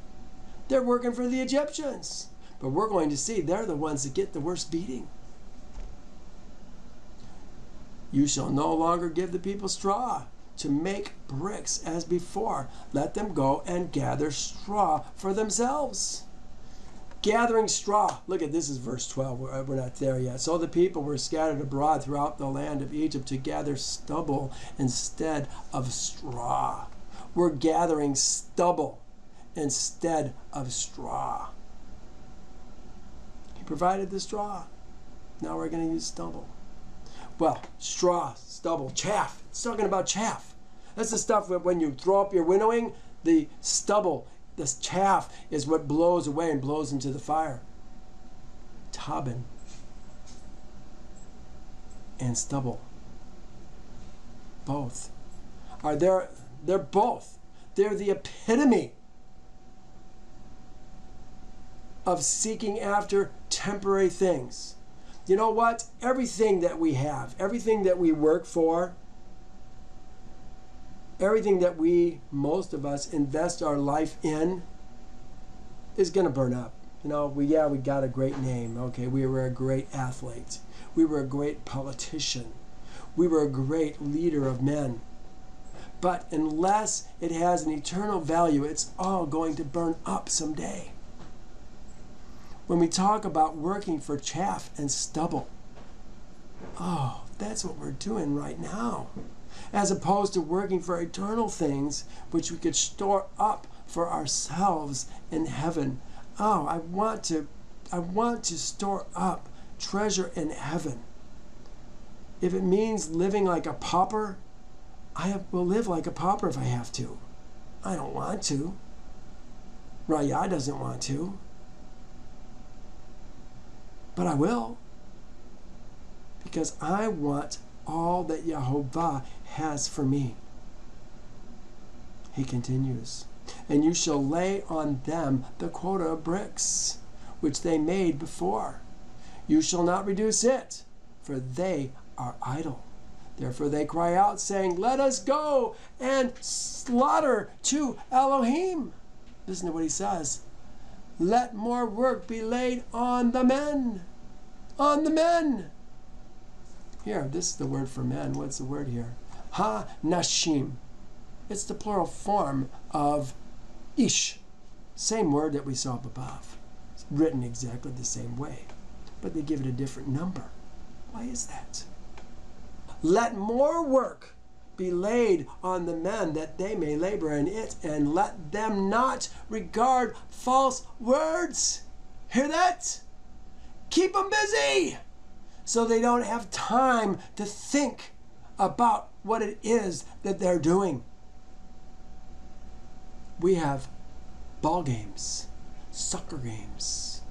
They're working for the Egyptians. But we're going to see they're the ones that get the worst beating. You shall no longer give the people straw to make bricks as before. Let them go and gather straw for themselves. Gathering straw. Look at this, is verse 12. We're not there yet. So the people were scattered abroad throughout the land of Egypt to gather stubble instead of straw. We're gathering stubble instead of straw. He provided the straw. Now we're going to use stubble. Well, straw, stubble, chaff. It's talking about chaff. That's the stuff that when you throw up your winnowing, the stubble, the chaff is what blows away and blows into the fire. Tabin and stubble. Both. They're both. They're the epitome of seeking after temporary things. You know what? Everything that we have, everything that we work for, everything that most of us, invest our life in is going to burn up. You know, we got a great name. Okay, we were a great athlete. We were a great politician. We were a great leader of men. But unless it has an eternal value, it's all going to burn up someday. When we talk about working for chaff and stubble, oh, that's what we're doing right now. As opposed to working for eternal things, which we could store up for ourselves in heaven. Oh, I want to store up treasure in heaven. If it means living like a pauper, I will live like a pauper if I have to. I don't want to. Raya doesn't want to. But I will. Because I want all that Yehovah has for me. He continues, and you shall lay on them the quota of bricks, which they made before. You shall not reduce it, for they are idle. Therefore they cry out, saying, let us go and slaughter to Elohim. Listen to what he says. Let more work be laid on the men. On the men. Here, this is the word for men. What's the word here? Ha-nashim. It's the plural form of ish. Same word that we saw up above. It's written exactly the same way. But they give it a different number. Why is that? Let more work be laid on the men, that they may labor in it, and let them not regard false words. Hear that? Keep them busy so they don't have time to think about what it is that they're doing. We have ball games, soccer games,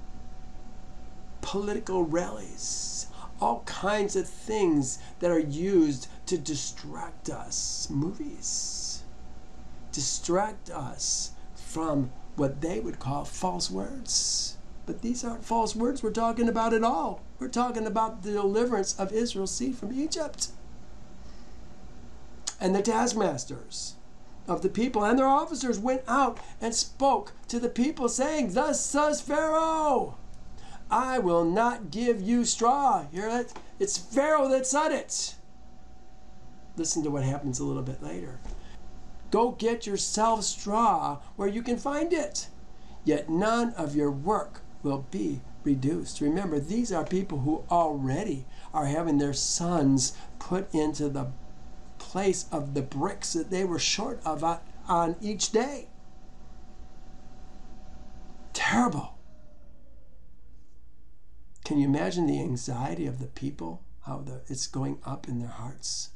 political rallies, all kinds of things that are used to distract us. Movies distract us from what they would call false words. But these aren't false words we're talking about at all. We're talking about the deliverance of Israel's seed from Egypt. And the taskmasters of the people and their officers went out and spoke to the people, saying, thus says Pharaoh, I will not give you straw. Hear it? It's Pharaoh that said it. Listen to what happens a little bit later. Go get yourself straw where you can find it. Yet none of your work will be reduced. Remember, these are people who already are having their sons put into the place of the bricks that they were short of on each day. Terrible. Can you imagine the anxiety of the people, how it's going up in their hearts?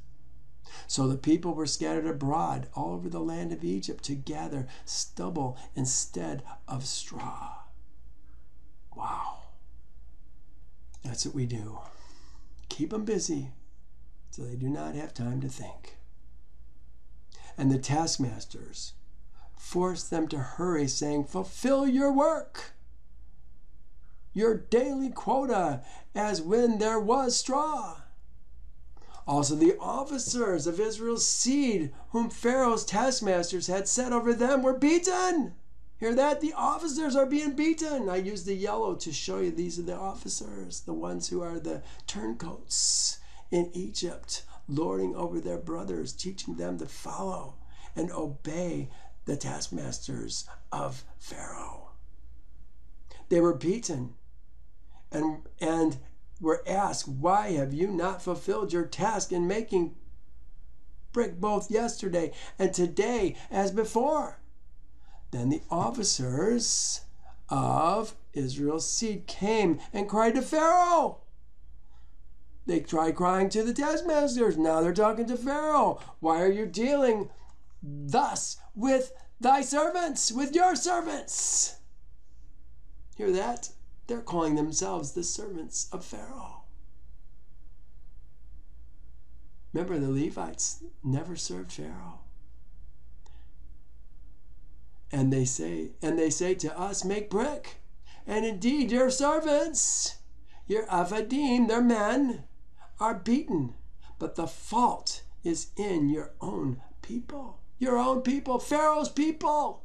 So the people were scattered abroad all over the land of Egypt to gather stubble instead of straw. Wow. That's what we do. Keep them busy so they do not have time to think. And the taskmasters forced them to hurry, saying, fulfill your work, your daily quota, as when there was straw. Also the officers of Israel's seed, whom Pharaoh's taskmasters had set over them, were beaten. Hear that? The officers are being beaten. I used the yellow to show you these are the officers, the ones who are the turncoats in Egypt, lording over their brothers, teaching them to follow and obey the taskmasters of Pharaoh. They were beaten and were asked, why have you not fulfilled your task in making brick both yesterday and today as before? Then the officers of Israel's seed came and cried to Pharaoh. They tried crying to the taskmasters. Now they're talking to Pharaoh. Why are you dealing thus with thy servants, with your servants? Hear that? They're calling themselves the servants of Pharaoh. Remember, the Levites never served Pharaoh. And they say to us, make brick. And indeed, your servants, your avadim, their men, are beaten. But the fault is in your own people. Your own people, Pharaoh's people.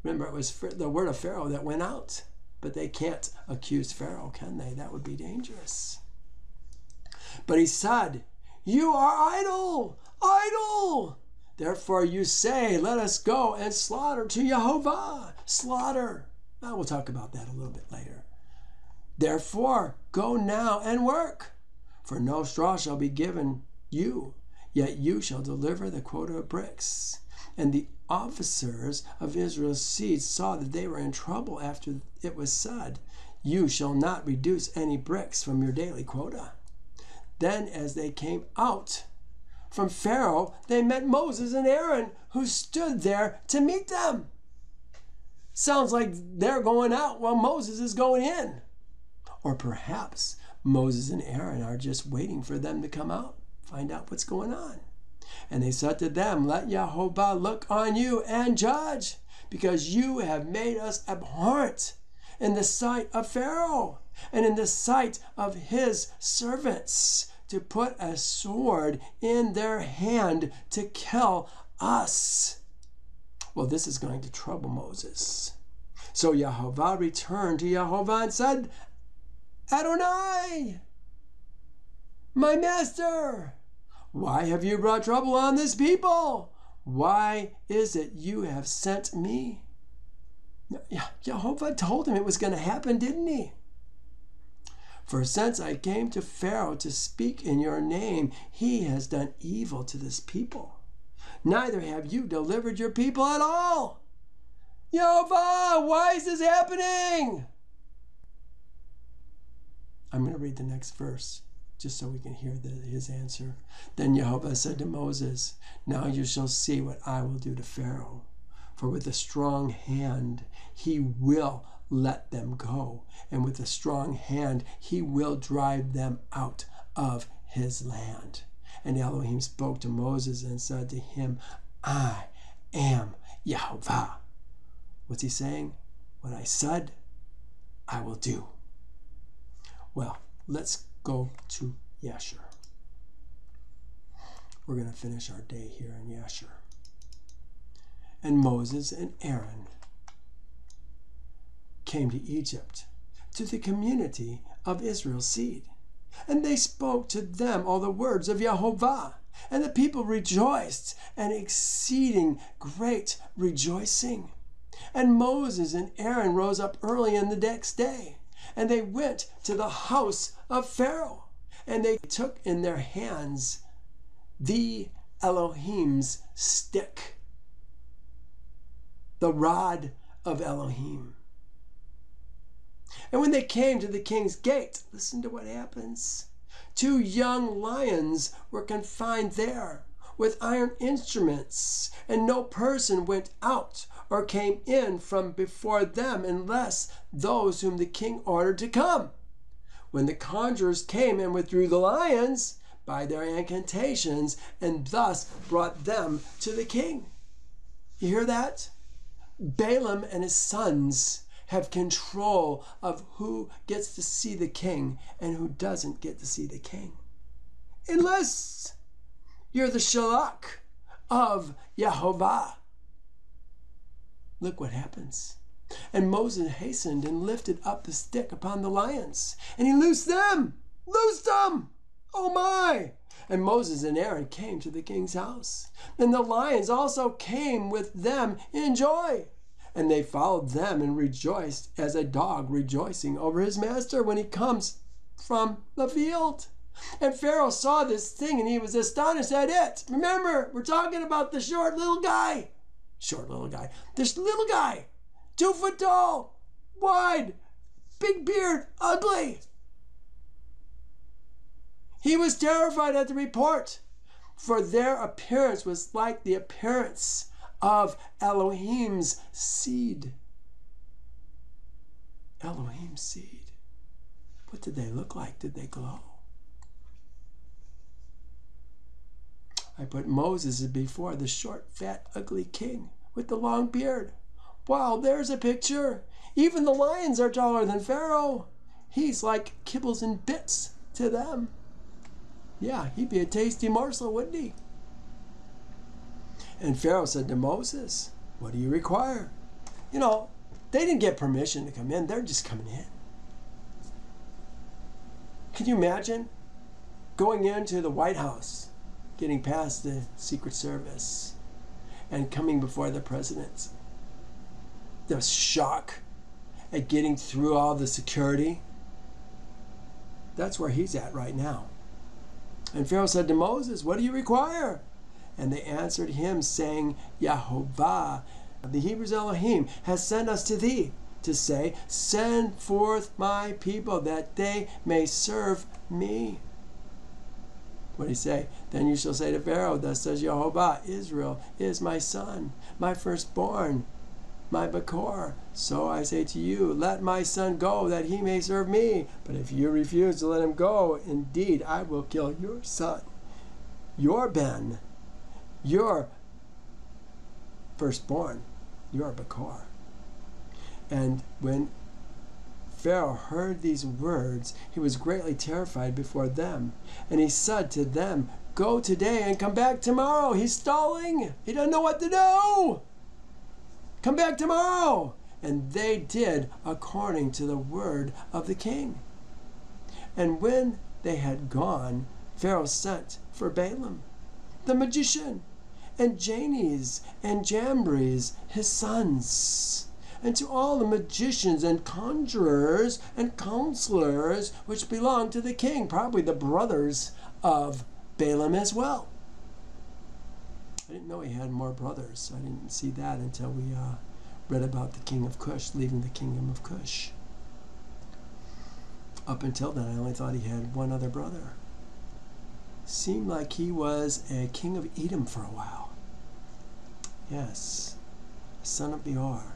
Remember, it was the word of Pharaoh that went out. But they can't accuse Pharaoh, can they? That would be dangerous. But he said, you are idle, idle. Therefore you say, let us go and slaughter to Yehovah. Slaughter. Now we'll talk about that a little bit later. Therefore, go now and work, for no straw shall be given you, yet you shall deliver the quota of bricks. And the officers of Israel's seed saw that they were in trouble after it was said, you shall not reduce any bricks from your daily quota. Then as they came out from Pharaoh, they met Moses and Aaron, who stood there to meet them. Sounds like they're going out while Moses is going in. Or perhaps Moses and Aaron are just waiting for them to come out, find out what's going on. And they said to them, let Yehovah look on you and judge, because you have made us abhorrent in the sight of Pharaoh and in the sight of his servants, to put a sword in their hand to kill us. Well, this is going to trouble Moses. So Yehovah returned to Yehovah and said, Adonai, my master, why have you brought trouble on this people? Why is it you have sent me? Yehovah told him it was going to happen, didn't he? For since I came to Pharaoh to speak in your name, he has done evil to this people. Neither have you delivered your people at all. Yehovah, why is this happening? I'm going to read the next verse, just so we can hear his answer. Then Yehovah said to Moses, now you shall see what I will do to Pharaoh. For with a strong hand he will let them go, and with a strong hand he will drive them out of his land. And Elohim spoke to Moses and said to him, I am Yehovah. What's he saying? What I said, I will do. Well, let's go to Yasher. We're going to finish our day here in Yasher. And Moses and Aaron came to Egypt, to the community of Israel's seed. And they spoke to them all the words of Yehovah. And the people rejoiced, an exceeding great rejoicing. And Moses and Aaron rose up early in the next day, and they went to the house of Pharaoh, and they took in their hands the Elohim's stick, the rod of Elohim. And when they came to the king's gate, listen to what happens. 2 young lions were confined there with iron instruments, and no person went out or came in from before them unless those whom the king ordered to come. When the conjurers came and withdrew the lions by their incantations, and thus brought them to the king. You hear that? Balaam and his sons have control of who gets to see the king and who doesn't get to see the king. Unless you're the shalach of Yehovah. Look what happens. And Moses hastened and lifted up the stick upon the lions, and he loosed them. Loosed them! Oh my! And Moses and Aaron came to the king's house, and the lions also came with them in joy. And they followed them and rejoiced as a dog rejoicing over his master when he comes from the field. And Pharaoh saw this thing, and he was astonished at it. Remember, we're talking about the short little guy. This little guy, 2 foot tall, wide, big beard, ugly. He was terrified at the report, for their appearance was like the appearance of Elohim's seed. Elohim's seed. What did they look like? Did they glow? I put Moses before the short, fat, ugly king with the long beard. Wow, there's a picture. Even the lions are taller than Pharaoh. He's like kibbles and bits to them. Yeah, he'd be a tasty morsel, wouldn't he? And Pharaoh said to Moses, what do you require? You know, they didn't get permission to come in. They're just coming in. Can you imagine going into the White House, getting past the Secret Service, and coming before the president? The shock at getting through all the security. That's where he's at right now. And Pharaoh said to Moses, what do you require? And they answered him, saying, Yehovah, the Hebrews Elohim, has sent us to thee, to say, send forth my people, that they may serve me. What did he say? Then you shall say to Pharaoh, thus says Yehovah, Israel is my son, my firstborn, my Bakor. So I say to you, let my son go, that he may serve me. But if you refuse to let him go, indeed I will kill your son, your Ben, your firstborn, your Bakor. And when Pharaoh heard these words, he was greatly terrified before them. And he said to them, go today and come back tomorrow. He's stalling. He doesn't know what to do. Come back tomorrow. And they did according to the word of the king. And when they had gone, Pharaoh sent for Balaam, the magician, and Jannes and Jambres, his sons, and to all the magicians and conjurers and counselors which belonged to the king, probably the brothers of Balaam as well. I didn't know he had more brothers. I didn't see that until we read about the king of Cush leaving the kingdom of Cush. Up until then, I only thought he had one other brother. Seemed like he was a king of Edom for a while. Yes, son of Beor.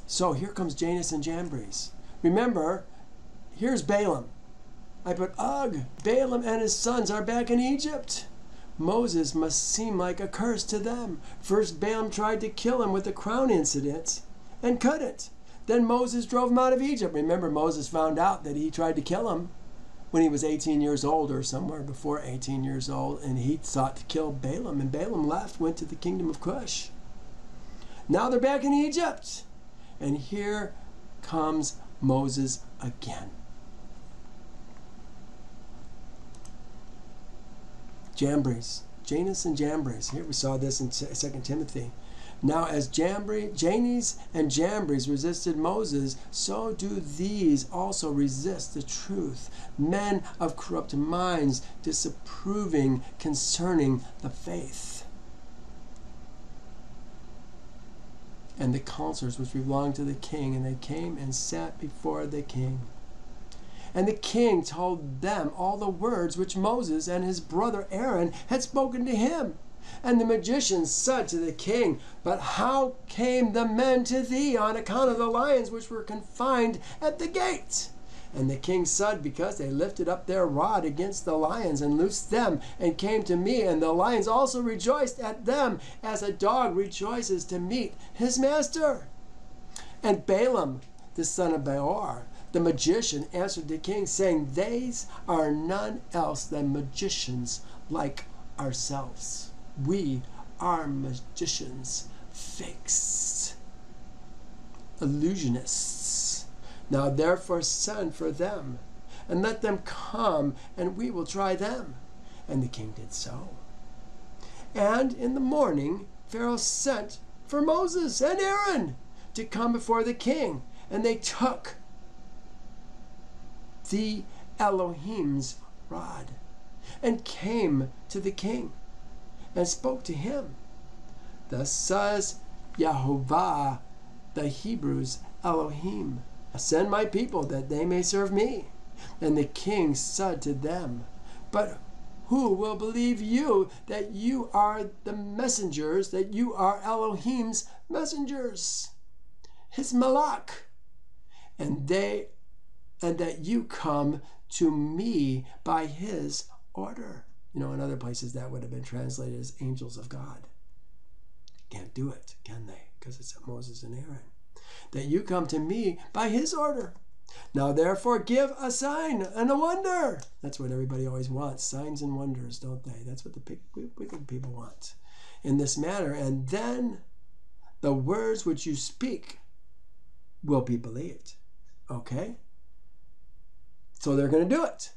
So here comes Jannes and Jambres. Remember, here's Balaam. I put, ugh, Balaam and his sons are back in Egypt. Moses must seem like a curse to them. First, Balaam tried to kill him with the crown incident and couldn't. Then Moses drove him out of Egypt. Remember, Moses found out that he tried to kill him when he was 18 years old or somewhere before 18 years old, and he sought to kill Balaam, and Balaam left, went to the kingdom of Cush. Now they're back in Egypt, and here comes Moses again. Jambres. Janus and Jambres. Here we saw this in 2 Timothy. Now as Janus and Jambres resisted Moses, so do these also resist the truth. Men of corrupt minds, disapproving concerning the faith. And the counselors which belonged to the king, and they came and sat before the king. And the king told them all the words which Moses and his brother Aaron had spoken to him. And the magicians said to the king, But how came the men to thee on account of the lions which were confined at the gate? And the king said, Because they lifted up their rod against the lions and loosed them, and came to me, and the lions also rejoiced at them, as a dog rejoices to meet his master. And Balaam, the son of Beor, the magician, answered the king, saying, These are none else than magicians like ourselves. We are magicians, fakes, illusionists. Now therefore send for them, and let them come, and we will try them. And the king did so. And in the morning Pharaoh sent for Moses and Aaron to come before the king, and they took the Elohim's rod, and came to the king, and spoke to him. Thus says Yehovah, the Hebrews Elohim, Send my people that they may serve me. And the king said to them, But who will believe you that you are the messengers, that you are Elohim's messengers, his malak, and that you come to me by his order? In other places that would have been translated as angels of God. Can't do it, can they? Because it's Moses and Aaron. That you come to me by his order. Now therefore give a sign and a wonder. That's what everybody always wants, signs and wonders, don't they? That's what the wicked people want. In this matter, and then the words which you speak will be believed. Okay? So they're going to do it.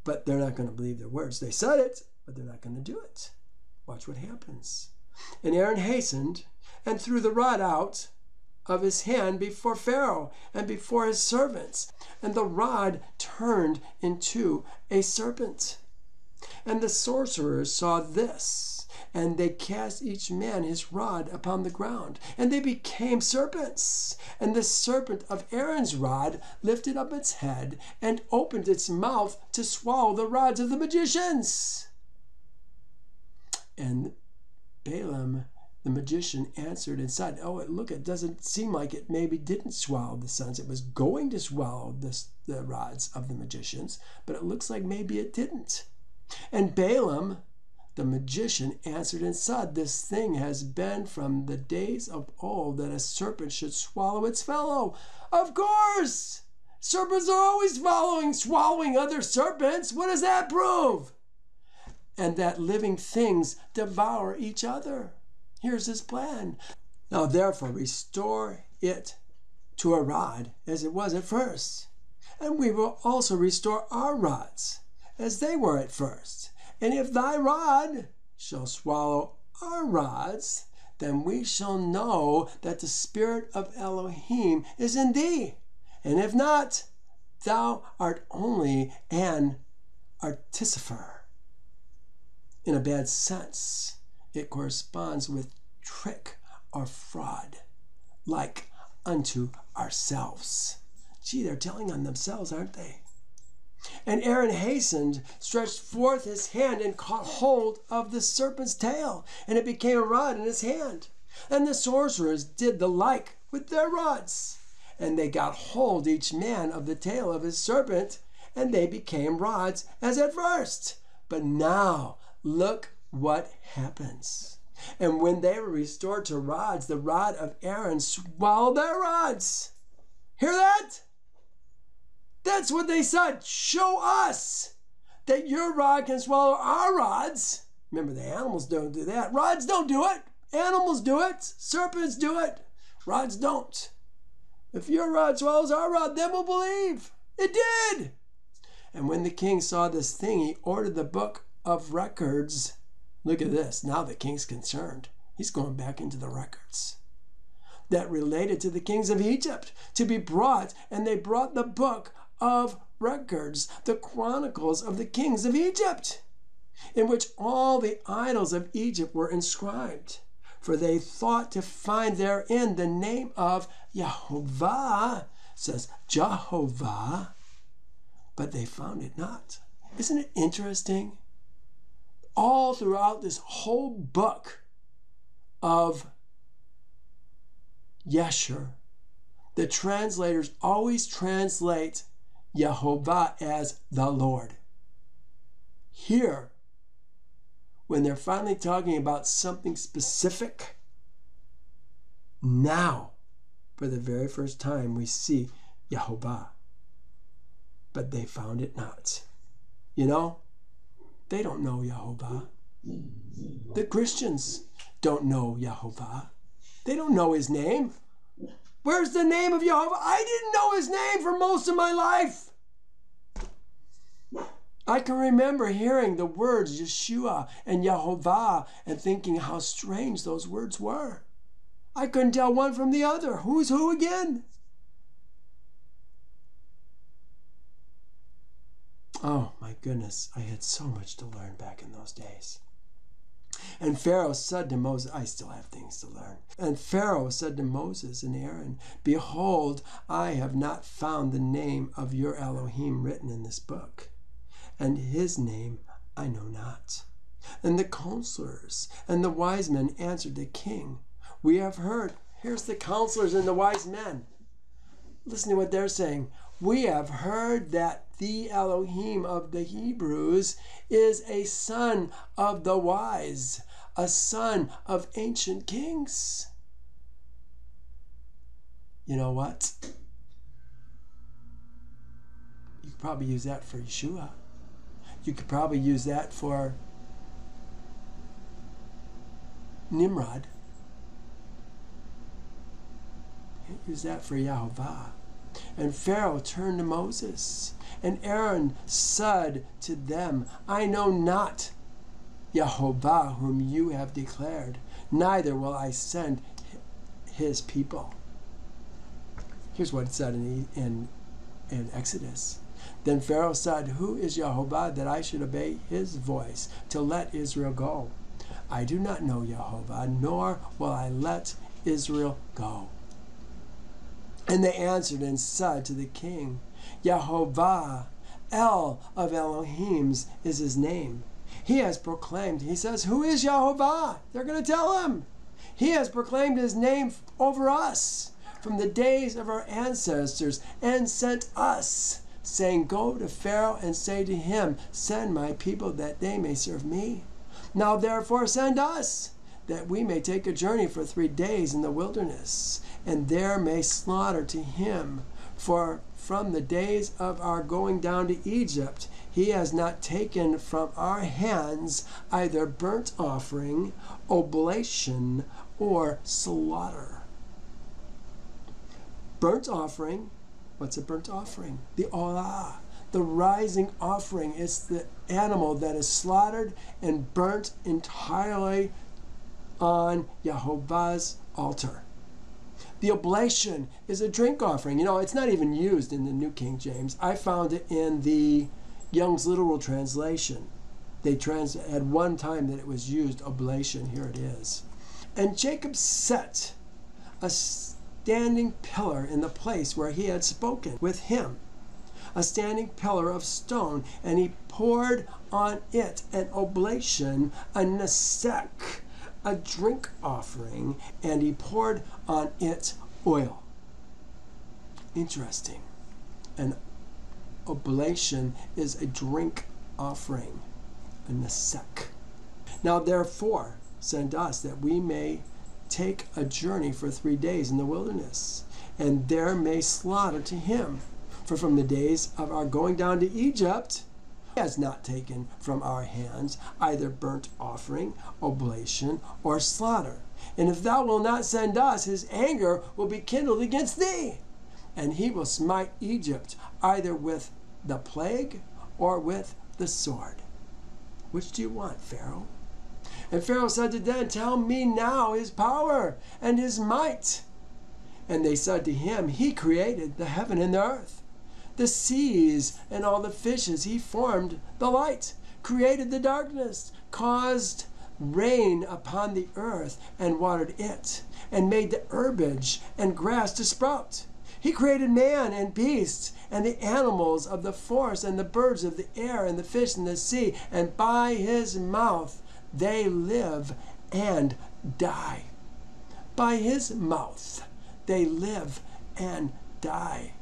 But they're not going to believe their words. They said it, but they're not going to do it. Watch what happens. And Aaron hastened and threw the rod out of his hand before Pharaoh and before his servants. And the rod turned into a serpent. And the sorcerers saw this, and they cast each man his rod upon the ground, and they became serpents. And the serpent of Aaron's rod lifted up its head and opened its mouth to swallow the rods of the magicians. And Balaam the magician answered and said, it doesn't seem like it maybe didn't swallow the sons. It was going to swallow the rods of the magicians, but it looks like maybe it didn't. And Balaam the magician answered and said, This thing has been from the days of old, that a serpent should swallow its fellow. Of course! Serpents are always swallowing other serpents. What does that prove? And that living things devour each other. Here's his plan. Now therefore restore it to a rod as it was at first. And we will also restore our rods as they were at first. And if thy rod shall swallow our rods, then we shall know that the spirit of Elohim is in thee. And if not, thou art only an artificer. In a bad sense, it corresponds with trick or fraud, like unto ourselves. Gee, they're telling on themselves, aren't they? And Aaron hastened, stretched forth his hand, and caught hold of the serpent's tail, and it became a rod in his hand. And the sorcerers did the like with their rods. And they got hold each man of the tail of his serpent, and they became rods as at first. But now, look what happens. And when they were restored to rods, the rod of Aaron swallowed their rods. Hear that? That's what they said. Show us that your rod can swallow our rods. Remember, the animals don't do that. Rods don't do it. Animals do it. Serpents do it. Rods don't. If your rod swallows our rod, then we'll believe. It did. And when the king saw this thing, he ordered the book of records. Look at this. Now the king's concerned. He's going back into the records that related to the kings of Egypt to be brought. And they brought the book of records, the chronicles of the kings of Egypt, in which all the idols of Egypt were inscribed. For they thought to find therein the name of Yehovah, says Jehovah, but they found it not. Isn't it interesting? All throughout this whole book of Yasher, the translators always translate Yehovah as the Lord. Here, when they're finally talking about something specific, now, for the very first time, we see Yehovah. But they found it not. You know, they don't know Yehovah. The Christians don't know Yehovah. They don't know his name. Where's the name of Yehovah? I didn't know his name for most of my life. I can remember hearing the words Yeshua and Yehovah and thinking how strange those words were. I couldn't tell one from the other. Who's who again? Oh my goodness, I had so much to learn back in those days. And Pharaoh said to Moses, I still have things to learn. And Pharaoh said to Moses and Aaron, behold, I have not found the name of your Elohim written in this book, and his name I know not. And the counselors and the wise men answered the king, we have heard. Here's the counselors and the wise men. Listen to what they're saying. We have heard that the Elohim of the Hebrews is a son of the wise, a son of ancient kings. You know what? You could probably use that for Yeshua. You could probably use that for Nimrod. You can't use that for Yehovah. And Pharaoh turned to Moses, and Aaron said to them, I know not Yehovah whom you have declared, neither will I send his people. Here's what it said in Exodus. Then Pharaoh said, who is Yehovah that I should obey his voice to let Israel go? I do not know Yehovah, nor will I let Israel go. And they answered and said to the king, Yehovah, El of Elohims is his name. He has proclaimed, he says, who is Yehovah? They're going to tell him. He has proclaimed his name over us from the days of our ancestors and sent us, saying, go to Pharaoh and say to him, send my people that they may serve me. Now therefore send us, that we may take a journey for 3 days in the wilderness, and there may slaughter to him. For from the days of our going down to Egypt, he has not taken from our hands either burnt offering, oblation, or slaughter. Burnt offering, what's a burnt offering? The olah, the rising offering. It's the animal that is slaughtered and burnt entirely on Yehovah's altar. The oblation is a drink offering. You know, it's not even used in the New King James. I found it in the Young's Literal Translation. They had one time that it was used, oblation. Here it is. And Jacob set a standing pillar in the place where he had spoken with him, a standing pillar of stone, and he poured on it an oblation, a nesek, a drink offering, and he poured on it oil. Interesting. An oblation is a drink offering, a nesek. Now therefore send us, that we may take a journey for 3 days in the wilderness, and there may slaughter to him. For from the days of our going down to Egypt, he has not taken from our hands either burnt offering, oblation, or slaughter. And if thou wilt not send us, his anger will be kindled against thee, and he will smite Egypt either with the plague or with the sword. Which do you want, Pharaoh? And Pharaoh said to them, tell me now his power and his might. And they said to him, he created the heaven and the earth, the seas and all the fishes. He formed the light, created the darkness, caused rain upon the earth and watered it, and made the herbage and grass to sprout. He created man and beasts and the animals of the forest and the birds of the air and the fish in the sea, and by his mouth they live and die. By his mouth they live and die.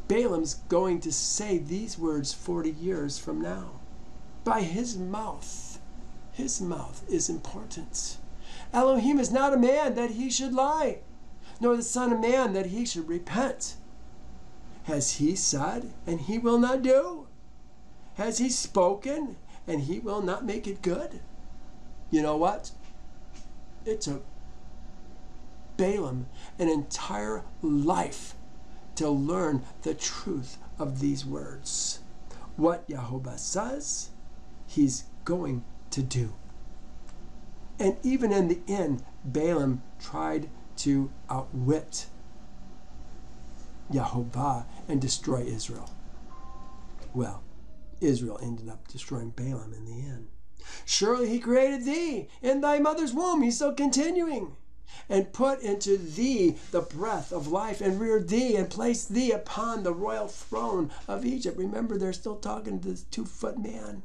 Balaam's going to say these words 40 years from now. By his mouth. His mouth is important. Elohim is not a man that he should lie, nor the son of man that he should repent. Has he said, and he will not do? Has he spoken, and he will not make it good? You know what? It took Balaam an entire life to learn the truth of these words. What Yehovah says, he's going to do. And even in the end, Balaam tried to outwit Yehovah and destroy Israel. Well, Israel ended up destroying Balaam in the end. Surely he created thee in thy mother's womb. He's still continuing. And put into thee the breath of life, and reared thee, and placed thee upon the royal throne of Egypt. Remember, they're still talking to this 2-foot man.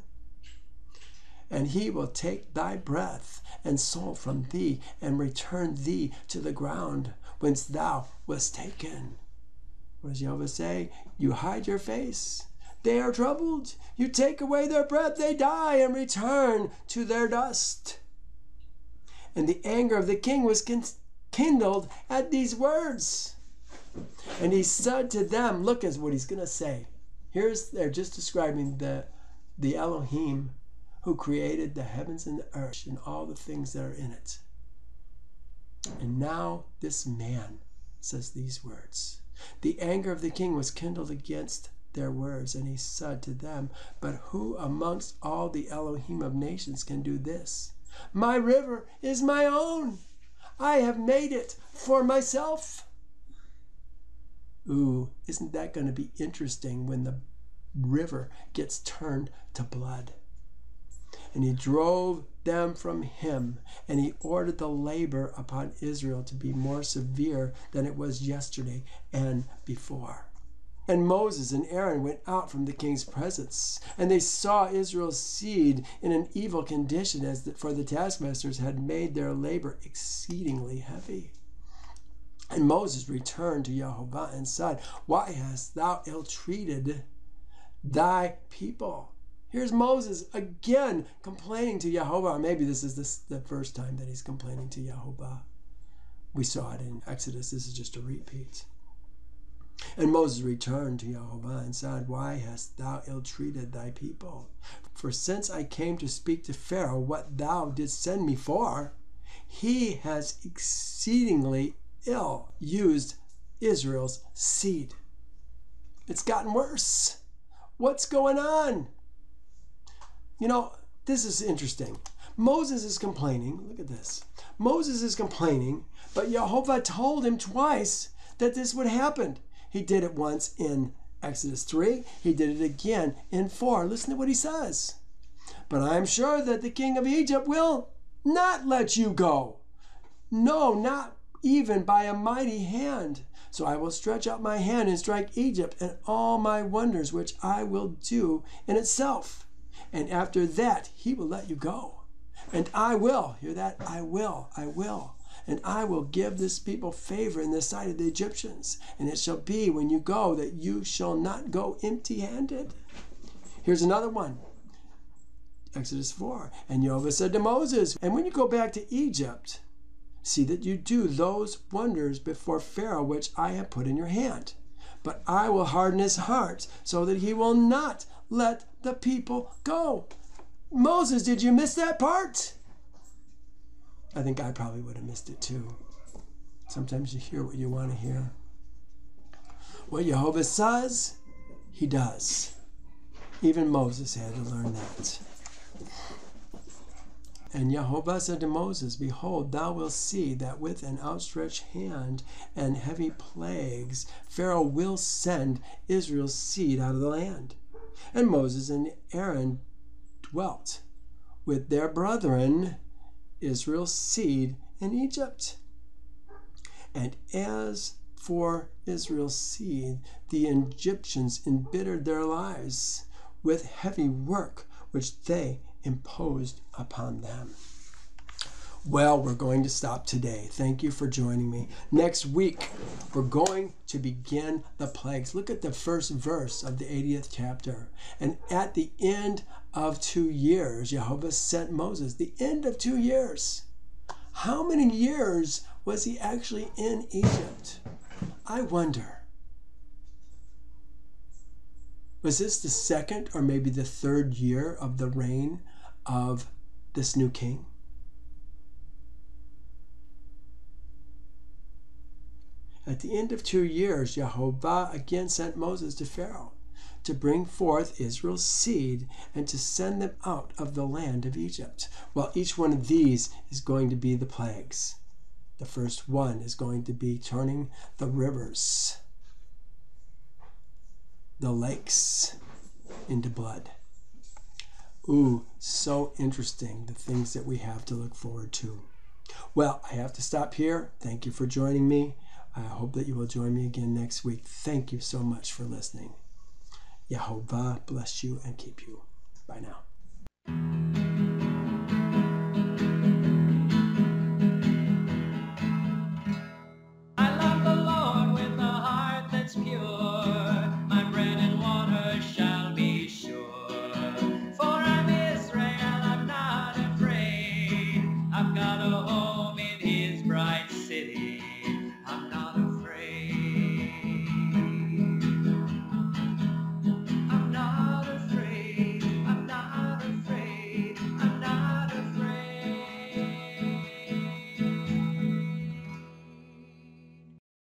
And he will take thy breath and soul from thee, and return thee to the ground whence thou wast taken. What does Yehovah say? You hide your face, they are troubled. You take away their breath, they die, and return to their dust. And the anger of the king was kindled at these words. And he said to them, look at what he's going to say. They're just describing the Elohim who created the heavens and the earth and all the things that are in it. And now this man says these words. The anger of the king was kindled against their words, and he said to them, but who amongst all the Elohim of nations can do this? My river is my own. I have made it for myself. Ooh, isn't that going to be interesting when the river gets turned to blood? And he drove them from him, and he ordered the labor upon Israel to be more severe than it was yesterday and before. And Moses and Aaron went out from the king's presence, and they saw Israel's seed in an evil condition, for the taskmasters had made their labor exceedingly heavy. And Moses returned to Yehovah and said, why hast thou ill-treated thy people? Here's Moses again complaining to Yehovah. Or maybe this is the first time that he's complaining to Yehovah. We saw it in Exodus. This is just a repeat. And Moses returned to Yehovah and said, why hast thou ill-treated thy people? For since I came to speak to Pharaoh what thou didst send me for, he has exceedingly ill used Israel's seed. It's gotten worse. What's going on? You know, this is interesting. Moses is complaining. Look at this. Moses is complaining, but Yehovah told him twice that this would happen. He did it once in Exodus 3. He did it again in 4. Listen to what he says. But I am sure that the king of Egypt will not let you go. No, not even by a mighty hand. So I will stretch out my hand and strike Egypt and all my wonders, which I will do in itself. And after that, he will let you go. And I will, hear that? I will. And I will give this people favor in the sight of the Egyptians. And it shall be when you go that you shall not go empty-handed. Here's another one. Exodus 4. And Yehovah said to Moses, and when you go back to Egypt, see that you do those wonders before Pharaoh which I have put in your hand. But I will harden his heart so that he will not let the people go. Moses, did you miss that part? I think I probably would have missed it too. Sometimes you hear what you want to hear. What Yehovah says, he does. Even Moses had to learn that. And Yehovah said to Moses, Behold, thou wilt see that with an outstretched hand and heavy plagues, Pharaoh will send Israel's seed out of the land. And Moses and Aaron dwelt with their brethren, Israel's seed, in Egypt. And as for Israel's seed, the Egyptians embittered their lives with heavy work, which they imposed upon them. Well, we're going to stop today. Thank you for joining me. Next week, we're going to begin the plagues. Look at the first verse of the 80th chapter. And at the end of 2 years, Yehovah sent Moses. The end of 2 years. How many years was he actually in Egypt? I wonder. Was this the second or maybe the third year of the reign of this new king? At the end of 2 years, Yehovah again sent Moses to Pharaoh to bring forth Israel's seed and to send them out of the land of Egypt. Well, each one of these is going to be the plagues. The first one is going to be turning the rivers, the lakes, into blood. Ooh, so interesting, the things that we have to look forward to. Well, I have to stop here. Thank you for joining me. I hope that you will join me again next week. Thank you so much for listening. Yehovah bless you and keep you. Bye now.